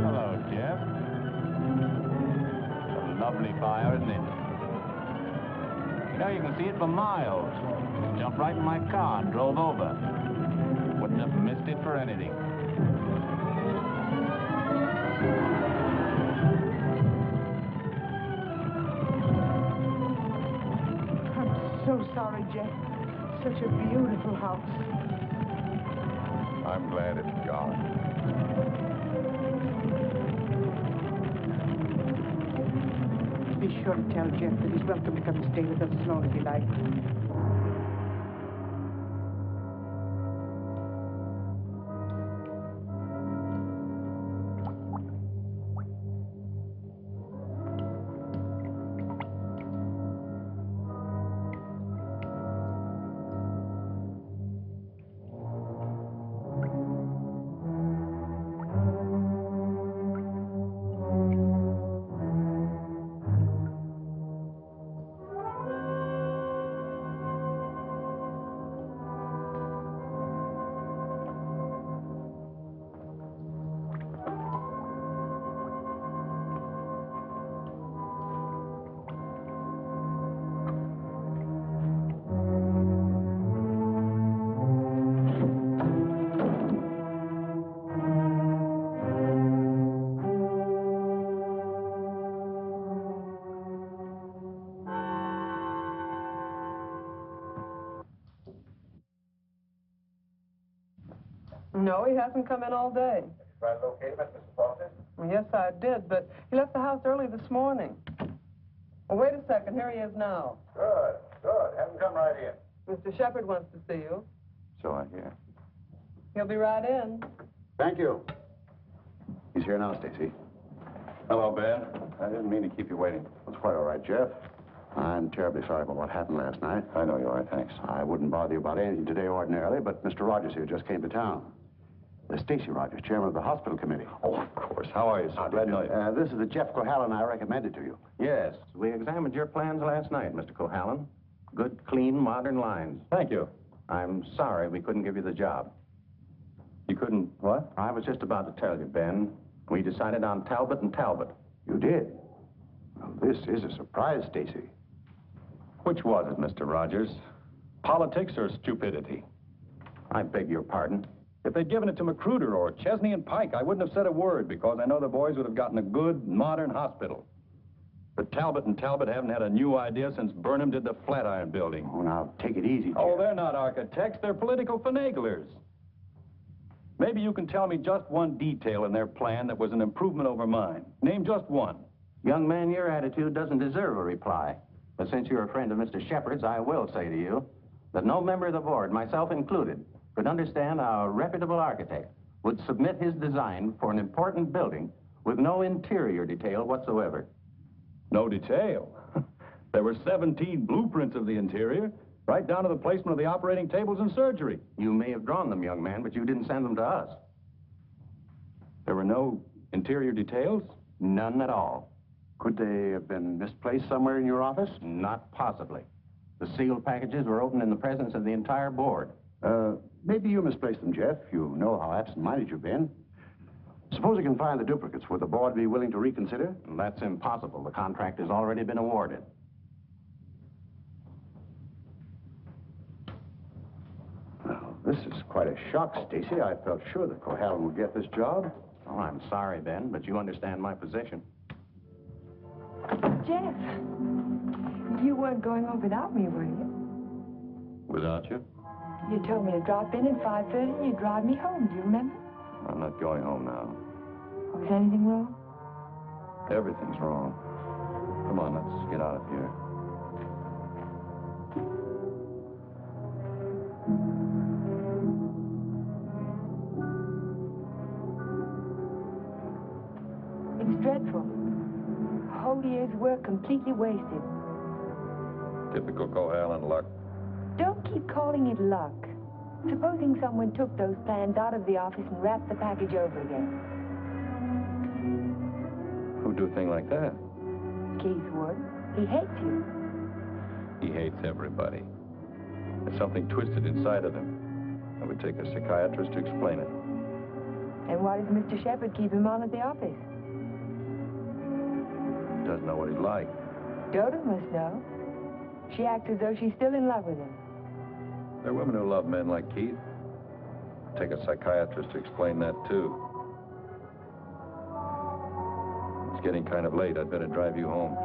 Hello, Jeff. A lovely fire, isn't it? You know, you can see it for miles. Jumped right in my car and drove over. Wouldn't have missed it for anything. I'm so sorry, Jeff. Such a beautiful house. I'm glad it's gone. Be sure to tell Jeff that he's welcome to come and stay with us as long as he likes. No, he hasn't come in all day. Try to locate him, Mr. Foster? Yes, I did, but he left the house early this morning. Well, wait a second. Here he is now. Good, good. Have him come right in. Mr. Shepard wants to see you. So I hear. He'll be right in. Thank you. He's here now, Stacy. Hello, Ben. I didn't mean to keep you waiting. It's quite all right, Jeff. I'm terribly sorry about what happened last night. I know you are, thanks. I wouldn't bother you about anything today ordinarily, but Mr. Rogers here just came to town. Stacy Rogers, chairman of the hospital committee. Oh, of course. How are you, sir? Glad to know you. This is the Jeff Cohallen I recommended to you. Yes, we examined your plans last night, Mr. Cohallen. Good, clean, modern lines. Thank you. I'm sorry we couldn't give you the job. You couldn't, what? I was just about to tell you, Ben. We decided on Talbot and Talbot. You did? Well, this is a surprise, Stacy. Which was it, Mr. Rogers? Politics or stupidity? I beg your pardon. If they'd given it to Magruder or Chesney and Pike, I wouldn't have said a word because I know the boys would have gotten a good, modern hospital. But Talbot and Talbot haven't had a new idea since Burnham did the Flatiron Building. Oh, now, take it easy, Jeff. Oh, they're not architects. They're political finaglers. Maybe you can tell me just one detail in their plan that was an improvement over mine. Name just one. Young man, your attitude doesn't deserve a reply. But since you're a friend of Mr. Shepard's, I will say to you that no member of the board, myself included, could understand how a reputable architect would submit his design for an important building with no interior detail whatsoever. No detail? There were 17 blueprints of the interior, right down to the placement of the operating tables and surgery. You may have drawn them, young man, but you didn't send them to us. There were no interior details? None at all. Could they have been misplaced somewhere in your office? Not possibly. The sealed packages were opened in the presence of the entire board. Maybe you misplaced them, Jeff. You know how absent-minded you've been. Suppose you can find the duplicates. Would the board be willing to reconsider? That's impossible. The contract has already been awarded. Well, this is quite a shock, Stacy. I felt sure that Cohalan would get this job. Oh, I'm sorry, Ben, but you understand my position. Jeff, you weren't going home without me, were you? Without you? You told me to drop in at 5:30 and you'd drive me home. Do you remember? I'm not going home now. Was anything wrong? Everything's wrong. Come on, let's get out of here. It's dreadful. A whole year's work completely wasted. Typical Cohalan luck. Don't keep calling it luck. Supposing someone took those plans out of the office and wrapped the package over again. Who'd do a thing like that? Keith would. He hates you. He hates everybody. There's something twisted inside of him. It would take a psychiatrist to explain it. And why does Mr. Shepard keep him on at the office? Doesn't know what he's like. Dodo must know. She acts as though she's still in love with him. There are women who love men like Keith. Take a psychiatrist to explain that, too. It's getting kind of late. I'd better drive you home.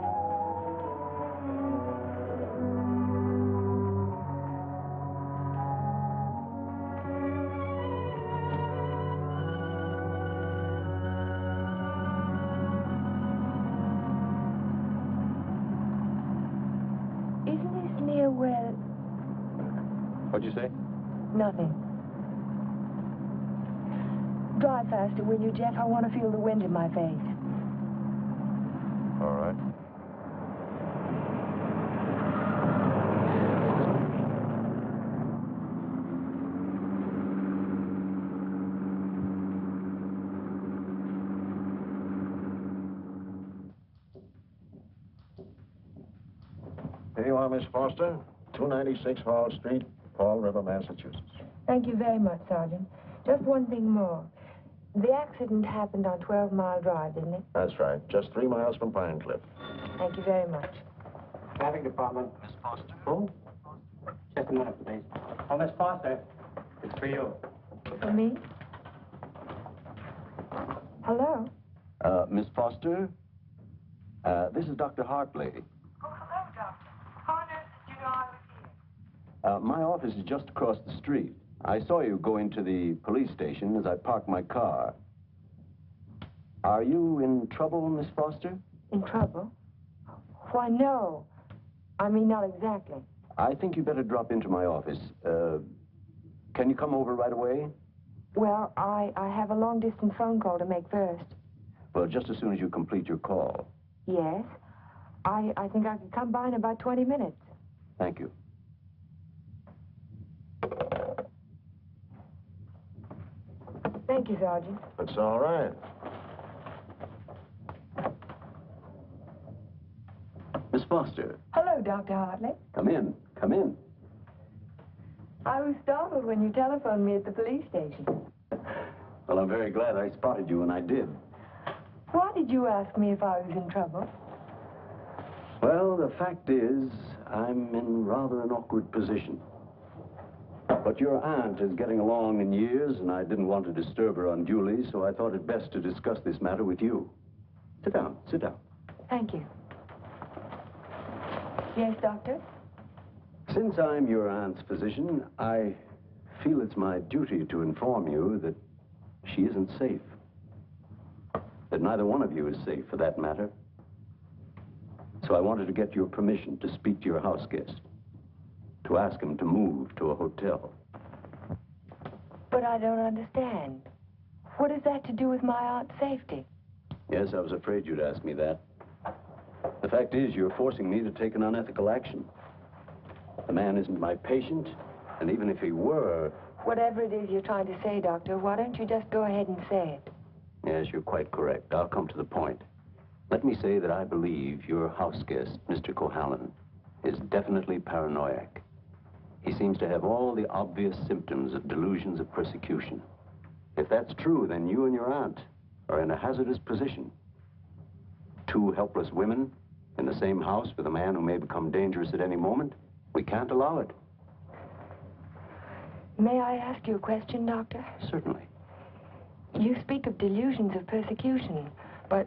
Isn't this near where... What'd you say? Nothing. Drive faster, will you, Jeff? I want to feel the wind in my face. All right. Here you are, Miss Foster. 296 Hall Street, Fall River, Massachusetts. Thank you very much, Sergeant. Just one thing more. The accident happened on 12 Mile Drive, didn't it? That's right. Just 3 miles from Pine Cliff. Thank you very much. Traffic Department. Miss Foster. Who? Just a minute, please. Oh, Miss Foster. It's for you. For me? Hello? Miss Foster, this is Dr. Hartley. Oh, hello, Doctor. How on earth did you know I was here? My office is just across the street. I saw you go into the police station as I parked my car. Are you in trouble, Miss Foster? In trouble? Why, no. I mean, not exactly. I think you better drop into my office. Can you come over right away? Well, I have a long-distance phone call to make first. Well, just as soon as you complete your call. Yes. I think I could come by in about 20 minutes. Thank you. Thank you, Sergeant. It's all right. Miss Foster. Hello, Dr. Hartley. Come in. Come in. I was startled when you telephoned me at the police station. Well, I'm very glad I spotted you when I did. Why did you ask me if I was in trouble? Well, the fact is, I'm in rather an awkward position. But your aunt is getting along in years, and I didn't want to disturb her unduly, so I thought it best to discuss this matter with you. Sit down, sit down. Thank you. Yes, Doctor? Since I'm your aunt's physician, I feel it's my duty to inform you that she isn't safe. That neither one of you is safe, for that matter. So I wanted to get your permission to speak to your house guest, to ask him to move to a hotel. But I don't understand. What has that to do with my aunt's safety? Yes, I was afraid you'd ask me that. The fact is, you're forcing me to take an unethical action. The man isn't my patient, and even if he were... Whatever it is you're trying to say, Doctor, why don't you just go ahead and say it? Yes, you're quite correct. I'll come to the point. Let me say that I believe your house guest, Mr. Cohalan, is definitely paranoiac. He seems to have all the obvious symptoms of delusions of persecution. If that's true, then you and your aunt are in a hazardous position. Two helpless women in the same house with a man who may become dangerous at any moment. We can't allow it. May I ask you a question, Doctor? Certainly. You speak of delusions of persecution, but...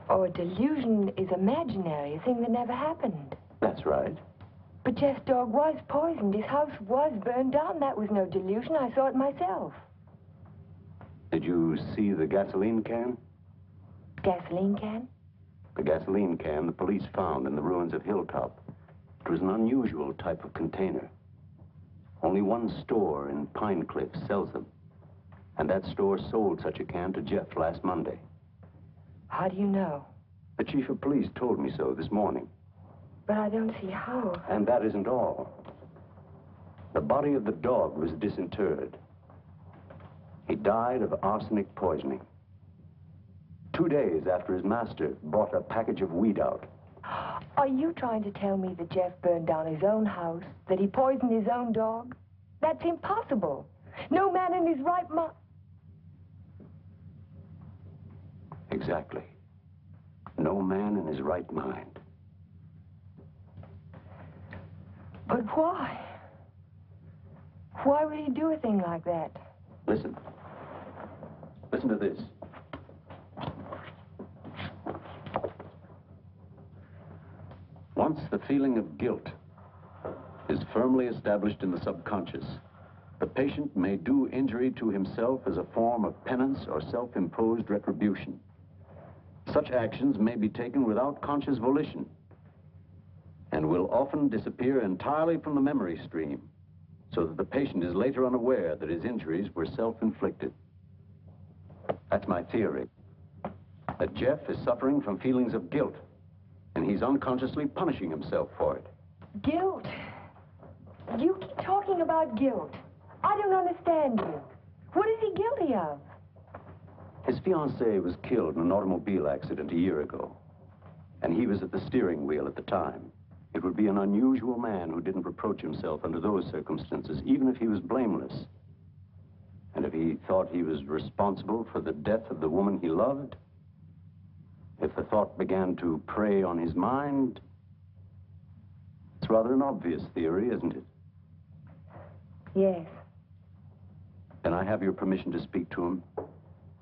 Oh, a delusion is imaginary, a thing that never happened. That's right. But Jeff's dog was poisoned. His house was burned down. That was no delusion. I saw it myself. Did you see the gasoline can? Gasoline can? The gasoline can the police found in the ruins of Hilltop. It was an unusual type of container. Only one store in Pine Cliff sells them. And that store sold such a can to Jeff last Monday. How do you know? The chief of police told me so this morning. But I don't see how. And that isn't all. The body of the dog was disinterred. He died of arsenic poisoning. 2 days after his master bought a package of weed out. Are you trying to tell me that Jeff burned down his own house, that he poisoned his own dog? That's impossible. No man in his right mind... Exactly. No man in his right mind. But why? Why would he do a thing like that? Listen. Listen to this. Once the feeling of guilt is firmly established in the subconscious, the patient may do injury to himself as a form of penance or self-imposed retribution. Such actions may be taken without conscious volition and will often disappear entirely from the memory stream, so that the patient is later unaware that his injuries were self-inflicted. That's my theory, that Jeff is suffering from feelings of guilt, and he's unconsciously punishing himself for it. Guilt? You keep talking about guilt. I don't understand you. What is he guilty of? His fiancée was killed in an automobile accident a year ago, and he was at the steering wheel at the time. It would be an unusual man who didn't reproach himself under those circumstances, even if he was blameless. And if he thought he was responsible for the death of the woman he loved, if the thought began to prey on his mind, it's rather an obvious theory, isn't it? Yes. Then I have your permission to speak to him.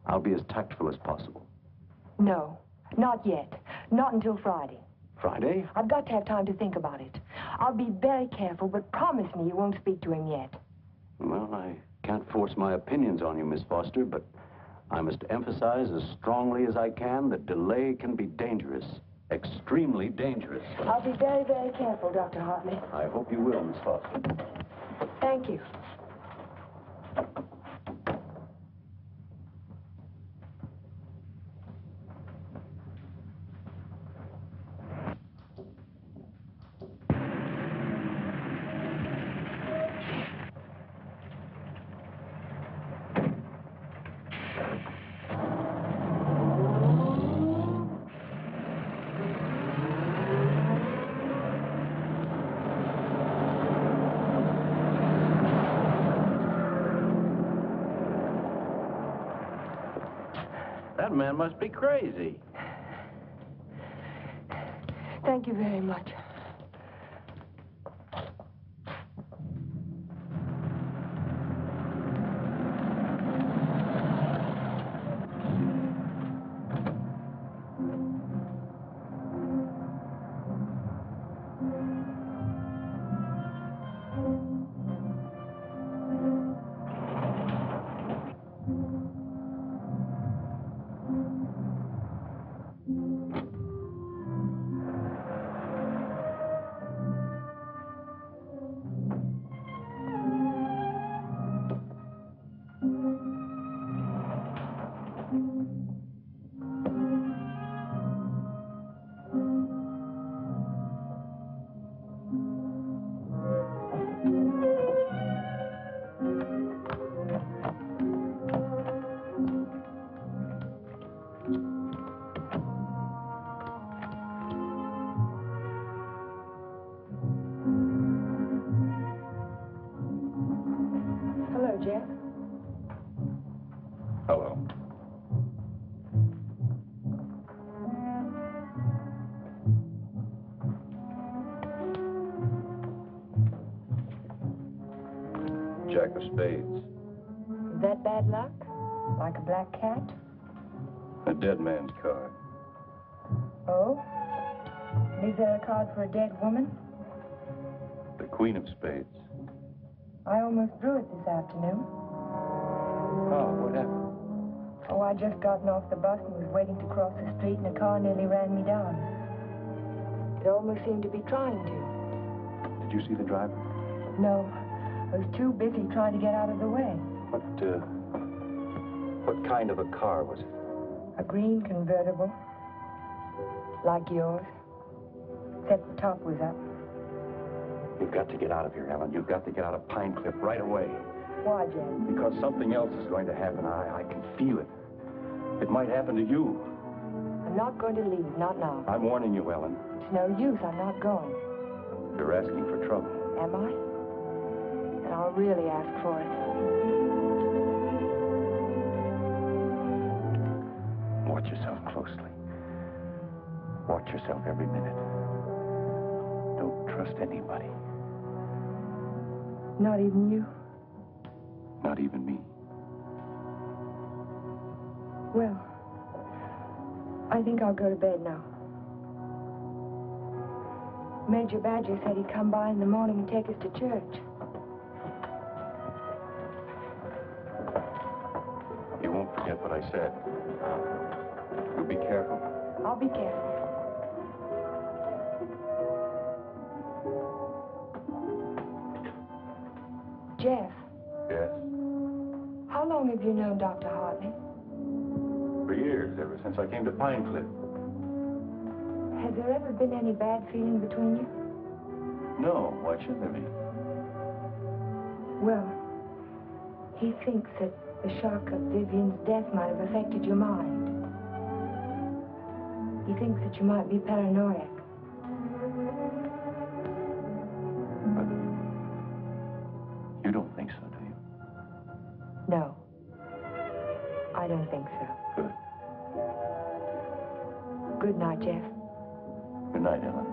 I'll be as tactful as possible. No, not yet. Not until Friday. Friday? I've got to have time to think about it. I'll be very careful, but promise me you won't speak to him yet. Well, I can't force my opinions on you, Miss Foster, but I must emphasize as strongly as I can that delay can be dangerous. Extremely dangerous. I'll be very, very careful, Dr. Hartley. I hope you will, Miss Foster. Thank you. That man must be crazy. Thank you very much. Jeff. Hello. Jack of spades. Is that bad luck? Like a black cat? A dead man's card. Oh? Is there a card for a dead woman? The queen of spades. I almost drew it this afternoon. Oh, what happened? Oh, I just gotten off the bus and was waiting to cross the street and a car nearly ran me down. It almost seemed to be trying to. Did you see the driver? No, I was too busy trying to get out of the way. What kind of a car was it? A green convertible. Like yours. Except the top was up. You've got to get out of here, Ellen. You've got to get out of Pine Cliff right away. Why, Jeff? Because something else is going to happen. I can feel it. It might happen to you. I'm not going to leave, not now. I'm warning you, Ellen. It's no use, I'm not going. You're asking for trouble. Am I? And I'll really ask for it. Watch yourself closely. Watch yourself every minute. Don't trust anybody. Not even you? Not even me. Well, I think I'll go to bed now. Major Badger said he'd come by in the morning and take us to church. You won't forget what I said. You be careful. I'll be careful. Jeff. Yes? How long have you known Dr. Hartley? For years, ever since I came to Pine Cliff. Has there ever been any bad feeling between you? No, why should there be? Well, he thinks that the shock of Vivian's death might have affected your mind. He thinks that you might be paranoid. But you don't think so, do you? No. I don't think so. Good. Good night, Jeff. Good night, Ellen.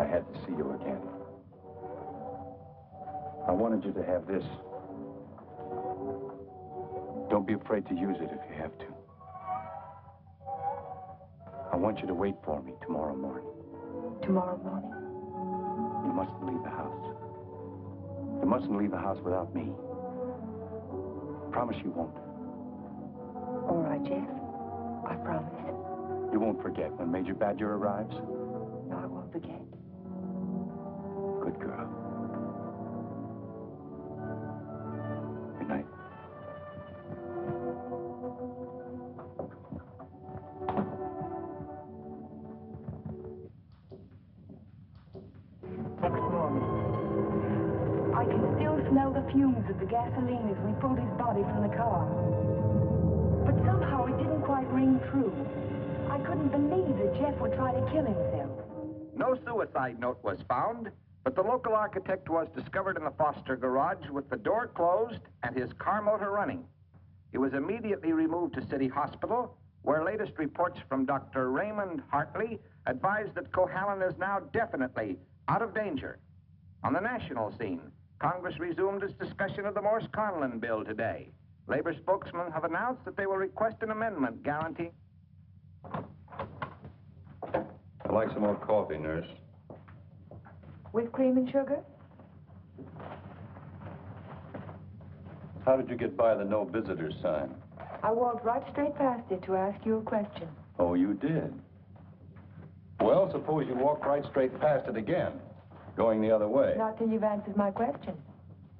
had to see you again. I wanted you to have this. Don't be afraid to use it if you have to. I want you to wait for me tomorrow morning. Tomorrow morning? You mustn't leave the house. You mustn't leave the house without me. Promise you won't. All right, Jeff. I promise. You won't forget when Major Badger arrives? No, I won't forget. Good girl. Good night. Next morning. I can still smell the fumes of the gasoline as we pulled his body from the car. But somehow it didn't quite ring true. I couldn't believe that Jeff would try to kill himself. No suicide note was found, but the local architect was discovered in the Foster garage with the door closed and his car motor running. He was immediately removed to City Hospital, where latest reports from Dr. Raymond Hartley advised that Cohalan is now definitely out of danger. On the national scene, Congress resumed its discussion of the Morse-Conlon bill today. Labor spokesmen have announced that they will request an amendment guaranteeing... I'd like some more coffee, nurse. With cream and sugar? How did you get by the no visitors sign? I walked right straight past it to ask you a question. Oh, you did? Well, suppose you walk right straight past it again, going the other way. Not till you've answered my question.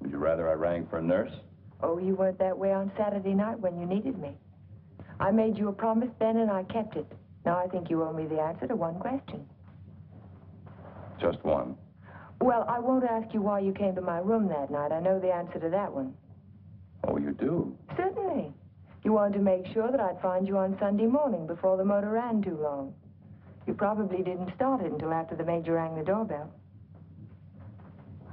Would you rather I rang for a nurse? Oh, you weren't that way on Saturday night when you needed me. I made you a promise then and I kept it. Now I think you owe me the answer to one question. Just one. Well, I won't ask you why you came to my room that night. I know the answer to that one. Oh, you do? Certainly. You wanted to make sure that I'd find you on Sunday morning before the motor ran too long. You probably didn't start it until after the major rang the doorbell.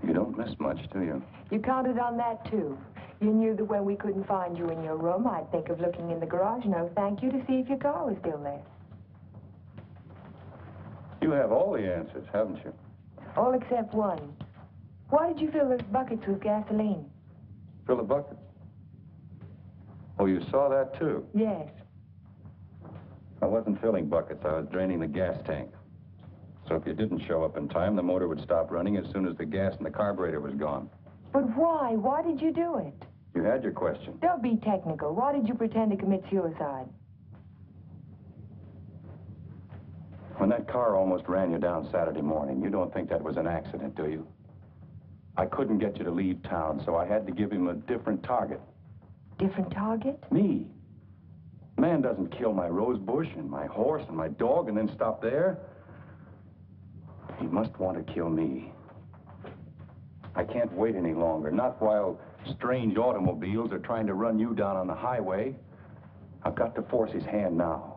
You don't miss much, do you? You counted on that, too. You knew that when we couldn't find you in your room, I'd think of looking in the garage, no thank you, to see if your car was still there. You have all the answers, haven't you? All except one. Why did you fill those buckets with gasoline? Fill a bucket? Oh, you saw that, too? Yes. I wasn't filling buckets. I was draining the gas tank. So if you didn't show up in time, the motor would stop running as soon as the gas in the carburetor was gone. But why? Why did you do it? You had your question. Don't be technical. Why did you pretend to commit suicide? When that car almost ran you down Saturday morning, you don't think that was an accident, do you? I couldn't get you to leave town, so I had to give him a different target. Different target? Me. Man doesn't kill my rose bush and my horse and my dog and then stop there. He must want to kill me. I can't wait any longer, not while strange automobiles are trying to run you down on the highway. I've got to force his hand now.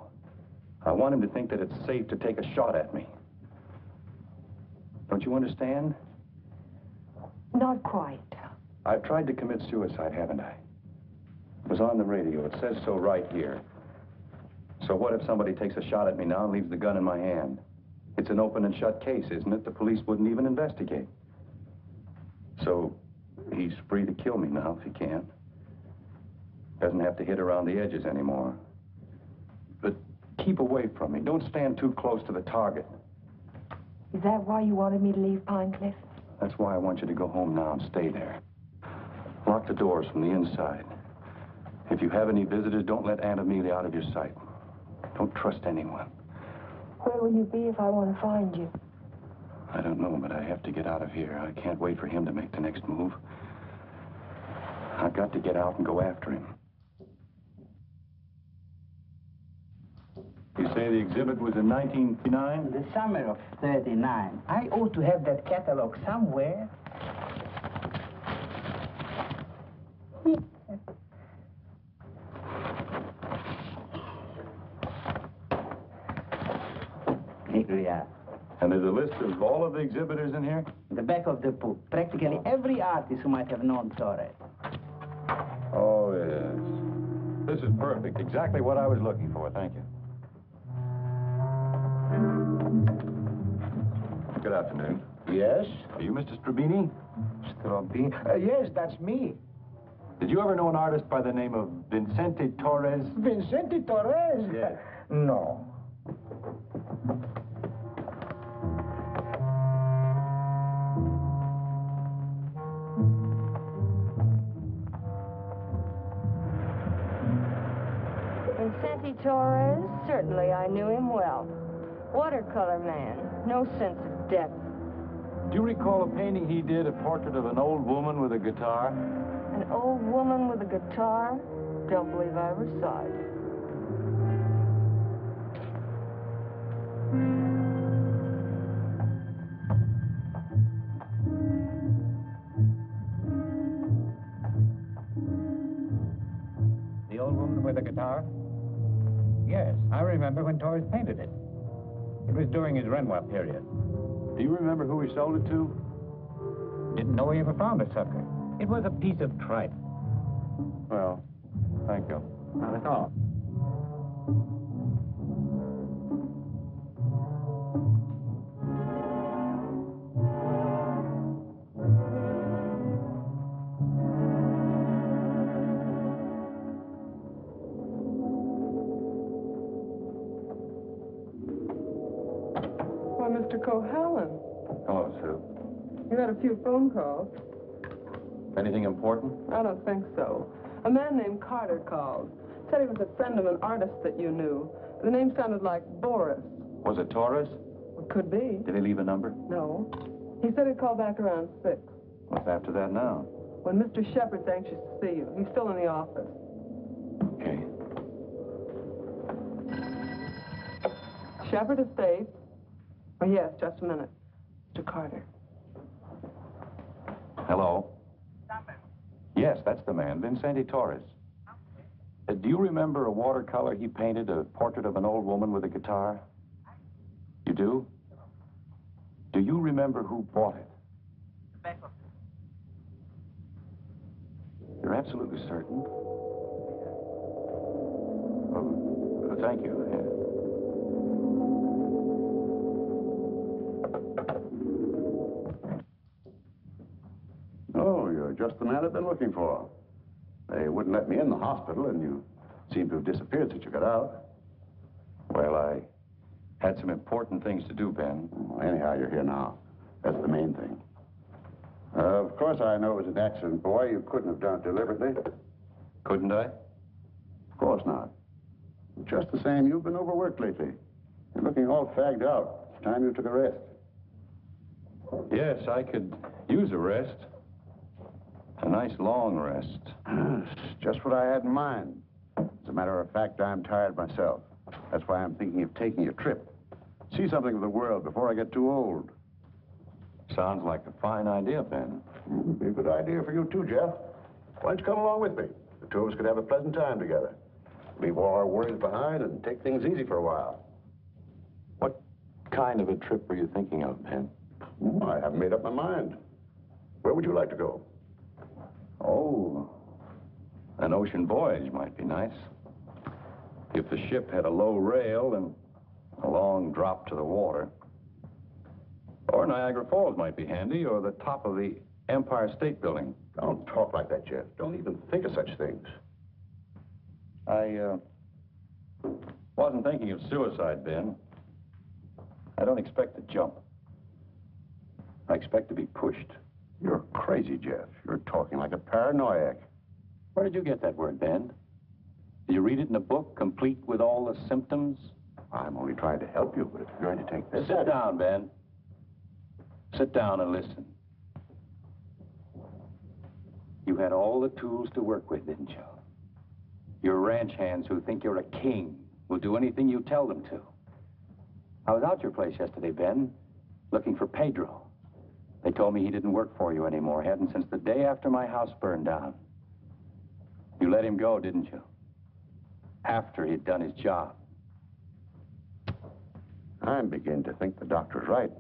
I want him to think that it's safe to take a shot at me. Don't you understand? Not quite. I've tried to commit suicide, haven't I? It was on the radio. It says so right here. So what if somebody takes a shot at me now and leaves the gun in my hand? It's an open and shut case, isn't it? The police wouldn't even investigate. So he's free to kill me now if he can. Doesn't have to hit around the edges anymore. But keep away from me. Don't stand too close to the target. Is that why you wanted me to leave Pine Cliff? That's why I want you to go home now and stay there. Lock the doors from the inside. If you have any visitors, don't let Aunt Amelia out of your sight. Don't trust anyone. Where will you be if I want to find you? I don't know, but I have to get out of here. I can't wait for him to make the next move. I've got to get out and go after him. You say the exhibit was in 1939? The summer of 39. I ought to have that catalog somewhere. Here we are. And there's a list of all of the exhibitors in here? The back of the book. Practically every artist who might have known Torres. Oh, yes. This is perfect. Exactly what I was looking for. Thank you. Good afternoon. Yes? Are you Mr. Strabini? Strabini? Yes, that's me. Did you ever know an artist by the name of Vincente Torres? Vincente Torres? Yes. No. Vincente Torres? Certainly I knew him well. Watercolor man. No sense of depth. Do you recall a painting he did, a portrait of an old woman with a guitar? An old woman with a guitar? Don't believe I ever saw it. The old woman with the guitar? Yes, I remember when Torres painted it. It was during his Renoir period. Do you remember who he sold it to? Didn't know he ever found a sucker. It was a piece of tripe. Well, thank you. Not at all. Why, Mr. Cohallen, Hello, Sue. you had a few phone calls. Anything important? I don't think so. A man named Carter called. Said he was a friend of an artist that you knew. The name sounded like Boris. Was it Torres? Well, could be. Did he leave a number? No. He said he'd call back around 6. What's after that now? When Mr. Shepard's anxious to see you. He's still in the office. Okay. Shepard Estate. Oh, yes, just a minute. Mr. Carter. Hello? Yes, that's the man, Vincente Torres. Do you remember a watercolor he painted, a portrait of an old woman with a guitar? You do? Do you remember who bought it? You're absolutely certain? Oh, thank you. Oh, you're just the man I've been looking for. They wouldn't let me in the hospital, and you seem to have disappeared since you got out. Well, I had some important things to do, Ben. Well, anyhow, you're here now. That's the main thing. Of course, I know it was an accident, boy. You couldn't have done it deliberately. Couldn't I? Of course not. Just the same, you've been overworked lately. You're looking all fagged out. It's time you took a rest. Yes, I could use a rest. A nice long rest. Just what I had in mind. As a matter of fact, I'm tired myself. That's why I'm thinking of taking a trip. See something of the world before I get too old. Sounds like a fine idea, Ben. It'd be a good idea for you too, Jeff. Why don't you come along with me? The two of us could have a pleasant time together. Leave all our worries behind and take things easy for a while. What kind of a trip were you thinking of, Ben? I haven't made up my mind. Where would you like to go? Oh, an ocean voyage might be nice. If the ship had a low rail and a long drop to the water. Or Niagara Falls might be handy, or the top of the Empire State Building. Don't talk like that, Jeff. Don't even think of such things. I wasn't thinking of suicide, Ben. I don't expect to jump. I expect to be pushed. You're crazy, Jeff. You're talking like a paranoiac. Where did you get that word, Ben? Did you read it in a book, complete with all the symptoms? I'm only trying to help you, but if you're going to take this... Sit down, Ben. Sit down and listen. You had all the tools to work with, didn't you? Your ranch hands who think you're a king will do anything you tell them to. I was out your place yesterday, Ben, looking for Pedro. They told me he didn't work for you anymore, hadn't since the day after my house burned down. You let him go, didn't you? After he'd done his job. I'm beginning to think the doctor's right.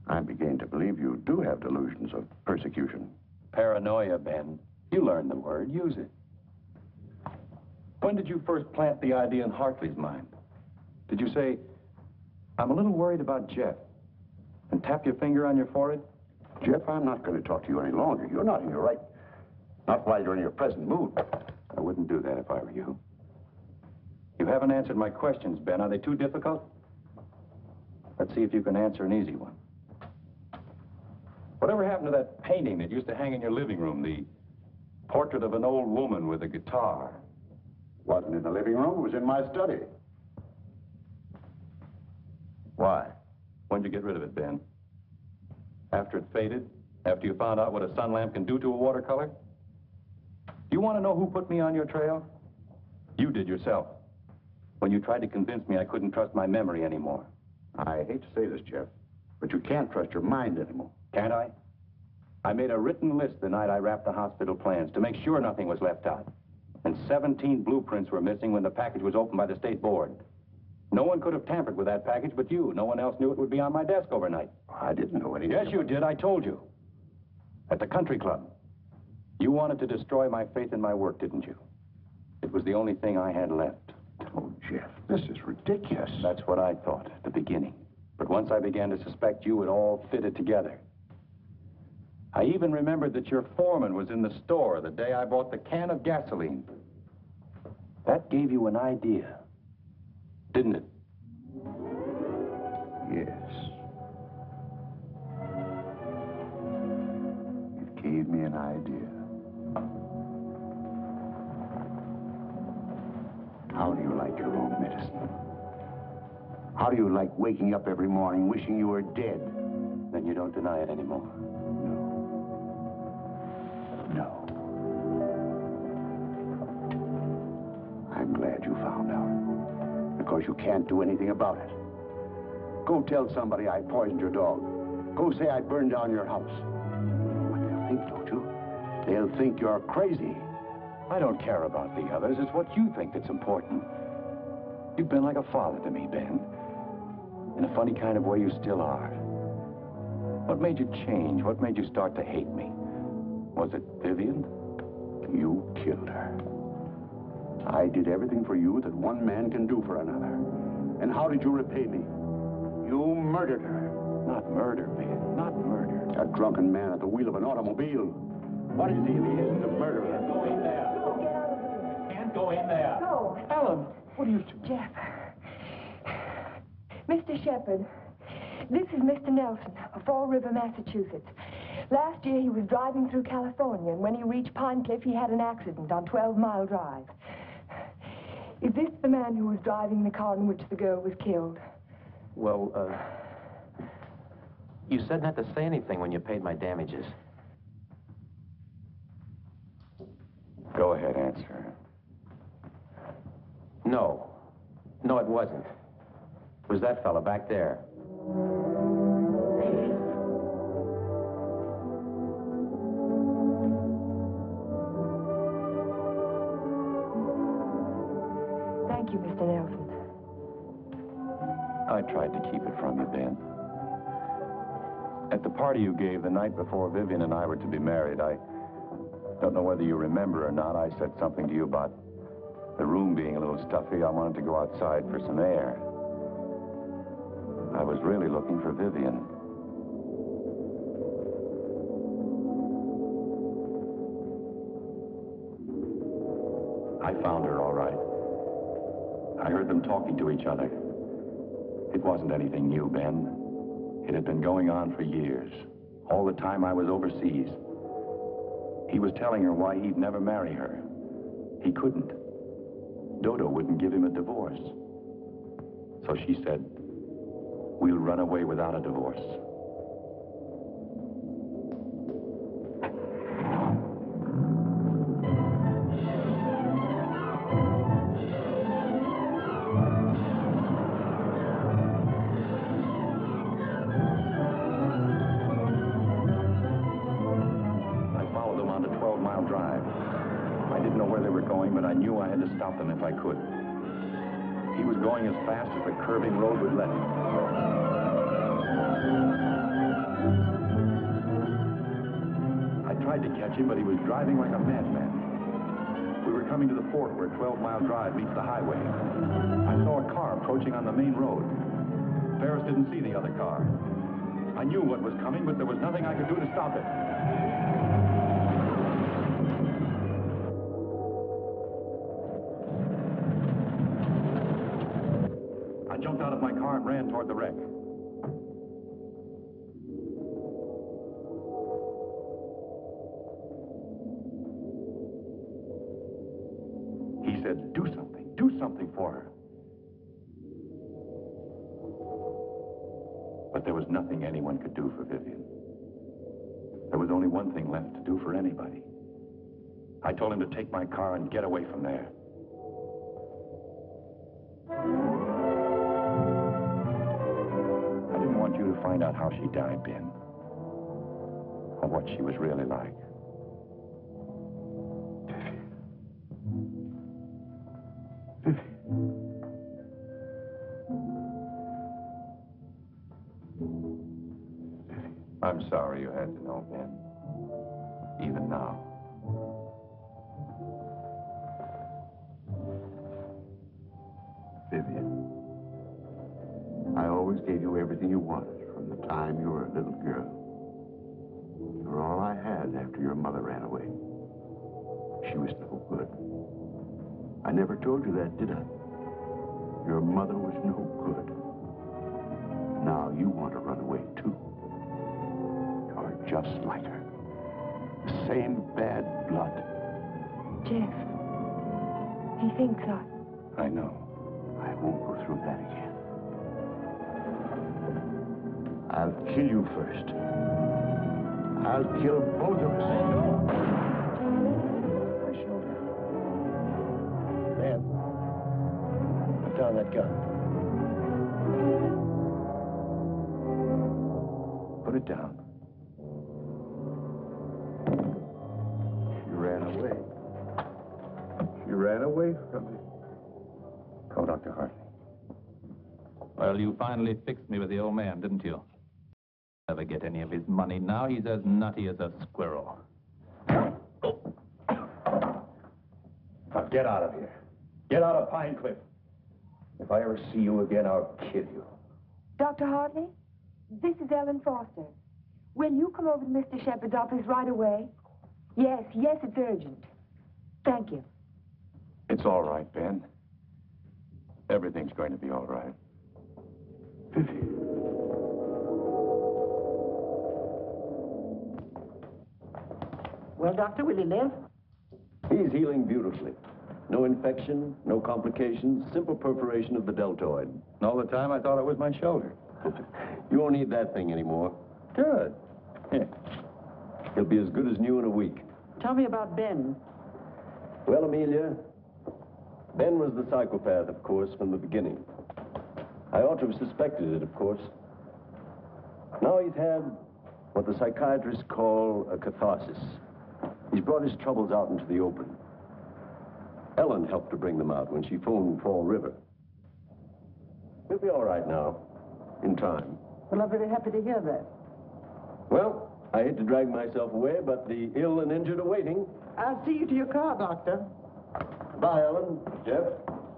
I'm beginning to believe you do have delusions of persecution. Paranoia, Ben. You learned the word. Use it. When did you first plant the idea in Hartley's mind? Did you say, I'm a little worried about Jeff? And tap your finger on your forehead? Jeff, I'm not going to talk to you any longer. You're not in your right. Not while you're in your present mood. I wouldn't do that if I were you. You haven't answered my questions, Ben. Are they too difficult? Let's see if you can answer an easy one. Whatever happened to that painting that used to hang in your living room, the portrait of an old woman with a guitar? Wasn't in the living room. It was in my study. Why? When'd you get rid of it, Ben? After it faded? After you found out what a sun lamp can do to a watercolor? You want to know who put me on your trail? You did yourself. When you tried to convince me I couldn't trust my memory anymore. I hate to say this, Jeff, but you can't trust your mind anymore. Can't I? I made a written list the night I wrapped the hospital plans to make sure nothing was left out. And 17 blueprints were missing when the package was opened by the state board. No one could have tampered with that package but you. No one else knew it would be on my desk overnight. I didn't know anything. Yes, you did. I told you. At the country club. You wanted to destroy my faith in my work, didn't you? It was the only thing I had left. Oh, Jeff, this is ridiculous. That's what I thought at the beginning. But once I began to suspect you, it all fitted together. I even remembered that your foreman was in the store the day I bought the can of gasoline. That gave you an idea, didn't it? Yes. It gave me an idea. How do you like your own medicine? How do you like waking up every morning wishing you were dead? Then you don't deny it anymore. No. I'm glad you found out. Because you can't do anything about it. Go tell somebody I poisoned your dog. Go say I burned down your house. You know what they'll think, don't you? They'll think you're crazy. I don't care about the others. It's what you think that's important. You've been like a father to me, Ben. In a funny kind of way, you still are. What made you change? What made you start to hate me? Was it Vivian? You killed her. I did everything for you that one man can do for another. And how did you repay me? You murdered her. Not murder, Ben. Not murder. A drunken man at the wheel of an automobile. What is he if he isn't a murderer? Go in there. Can't go in there. No. Ellen, what are you... Jeff. Mr. Shepard, this is Mr. Nelson of Fall River, Massachusetts. Last year, he was driving through California, and when he reached Pine Cliff, he had an accident on 12 Mile Drive. Is this the man who was driving the car in which the girl was killed? Well, you said not to say anything when you paid my damages. Go ahead, answer. No. No, it wasn't. It was that fella back there. Thank you, Mr. Nelson. I tried to keep it from you, Ben. At the party you gave the night before Vivian and I were to be married, I don't know whether you remember or not, I said something to you about the room being a little stuffy. I wanted to go outside for some air. I was really looking for Vivian. I found her, all right. I heard them talking to each other. It wasn't anything new, Ben. It had been going on for years, all the time I was overseas. He was telling her why he'd never marry her. He couldn't. Dodo wouldn't give him a divorce. So she said, we'll run away without a divorce. But I knew I had to stop them if I could. He was going as fast as the curving road would let him. I tried to catch him, but he was driving like a madman. We were coming to the fort where 12 Mile Drive meets the highway. I saw a car approaching on the main road. Ferris didn't see the other car. I knew what was coming, but there was nothing I could do to stop it. I jumped out of my car and ran toward the wreck. He said, do something for her. But there was nothing anyone could do for Vivian. There was only one thing left to do for anybody. I told him to take my car and get away from there. I didn't want you to find out how she died, Ben, or what she was really like. I'm sorry you had to know, Ben. Even now. Vivian, I always gave you everything you wanted from the time you were a little girl. You were all I had after your mother ran away. She was no good. I never told you that, did I? Your mother was no good. Now you want to run away, too. You're just like her. The same bad blood. Jeff, he thinks I know. I won't go through that again. I'll kill you first. I'll kill both of us. My shoulder. Ben, put down that gun. Put it down. She ran away. She ran away from me. Call Dr. Hartley. Well, you finally fixed me with the old man, didn't you? Never get any of his money now. He's as nutty as a squirrel. Now get out of here. Get out of Pine Cliff. If I ever see you again, I'll kill you. Dr. Hartley, this is Ellen Foster. Will you come over to Mr. Shepard's office right away? Yes, it's urgent. Thank you. It's all right, Ben. Everything's going to be all right. Well, Doctor, will he live? He's healing beautifully. No infection, no complications, simple perforation of the deltoid. And all the time I thought it was my shoulder. You won't need that thing anymore. Good. He'll be as good as new in a week. Tell me about Ben. Well, Amelia, Ben was the psychopath, of course, from the beginning. I ought to have suspected it, of course. Now he's had what the psychiatrists call a catharsis. He's brought his troubles out into the open. Ellen helped to bring them out when she phoned Fall River. He'll be all right now, in time. Well, I'm very happy to hear that. Well, I hate to drag myself away, but the ill and injured are waiting. I'll see you to your car, Doctor. Bye, Ellen. Jeff?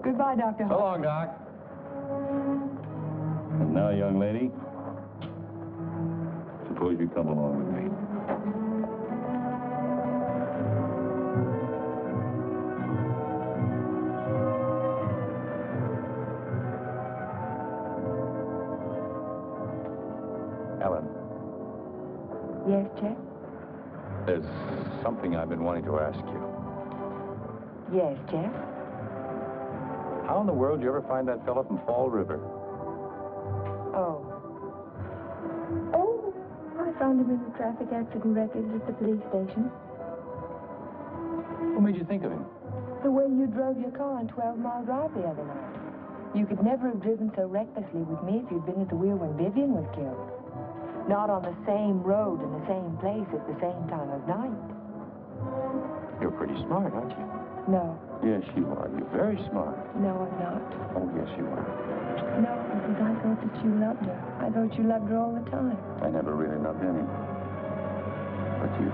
Goodbye, Dr. So long, Doc. And now, young lady, suppose you come along with me. Ellen, Yes, Jeff? there's something I've been wanting to ask you. Yes, Jeff? How in the world did you ever find that fellow from Fall River? Oh, I found him in the traffic accident records at the police station. What made you think of him? The way you drove your car on 12 Mile Drive the other night. You could never have driven so recklessly with me if you'd been at the wheel when Vivian was killed. Not on the same road in the same place at the same time of night. You're pretty smart, aren't you? No. Yes, you are. You're very smart. No, I'm not. Oh, yes, you are. No, because I thought that you loved her. I thought you loved her all the time. I never really loved any. But you.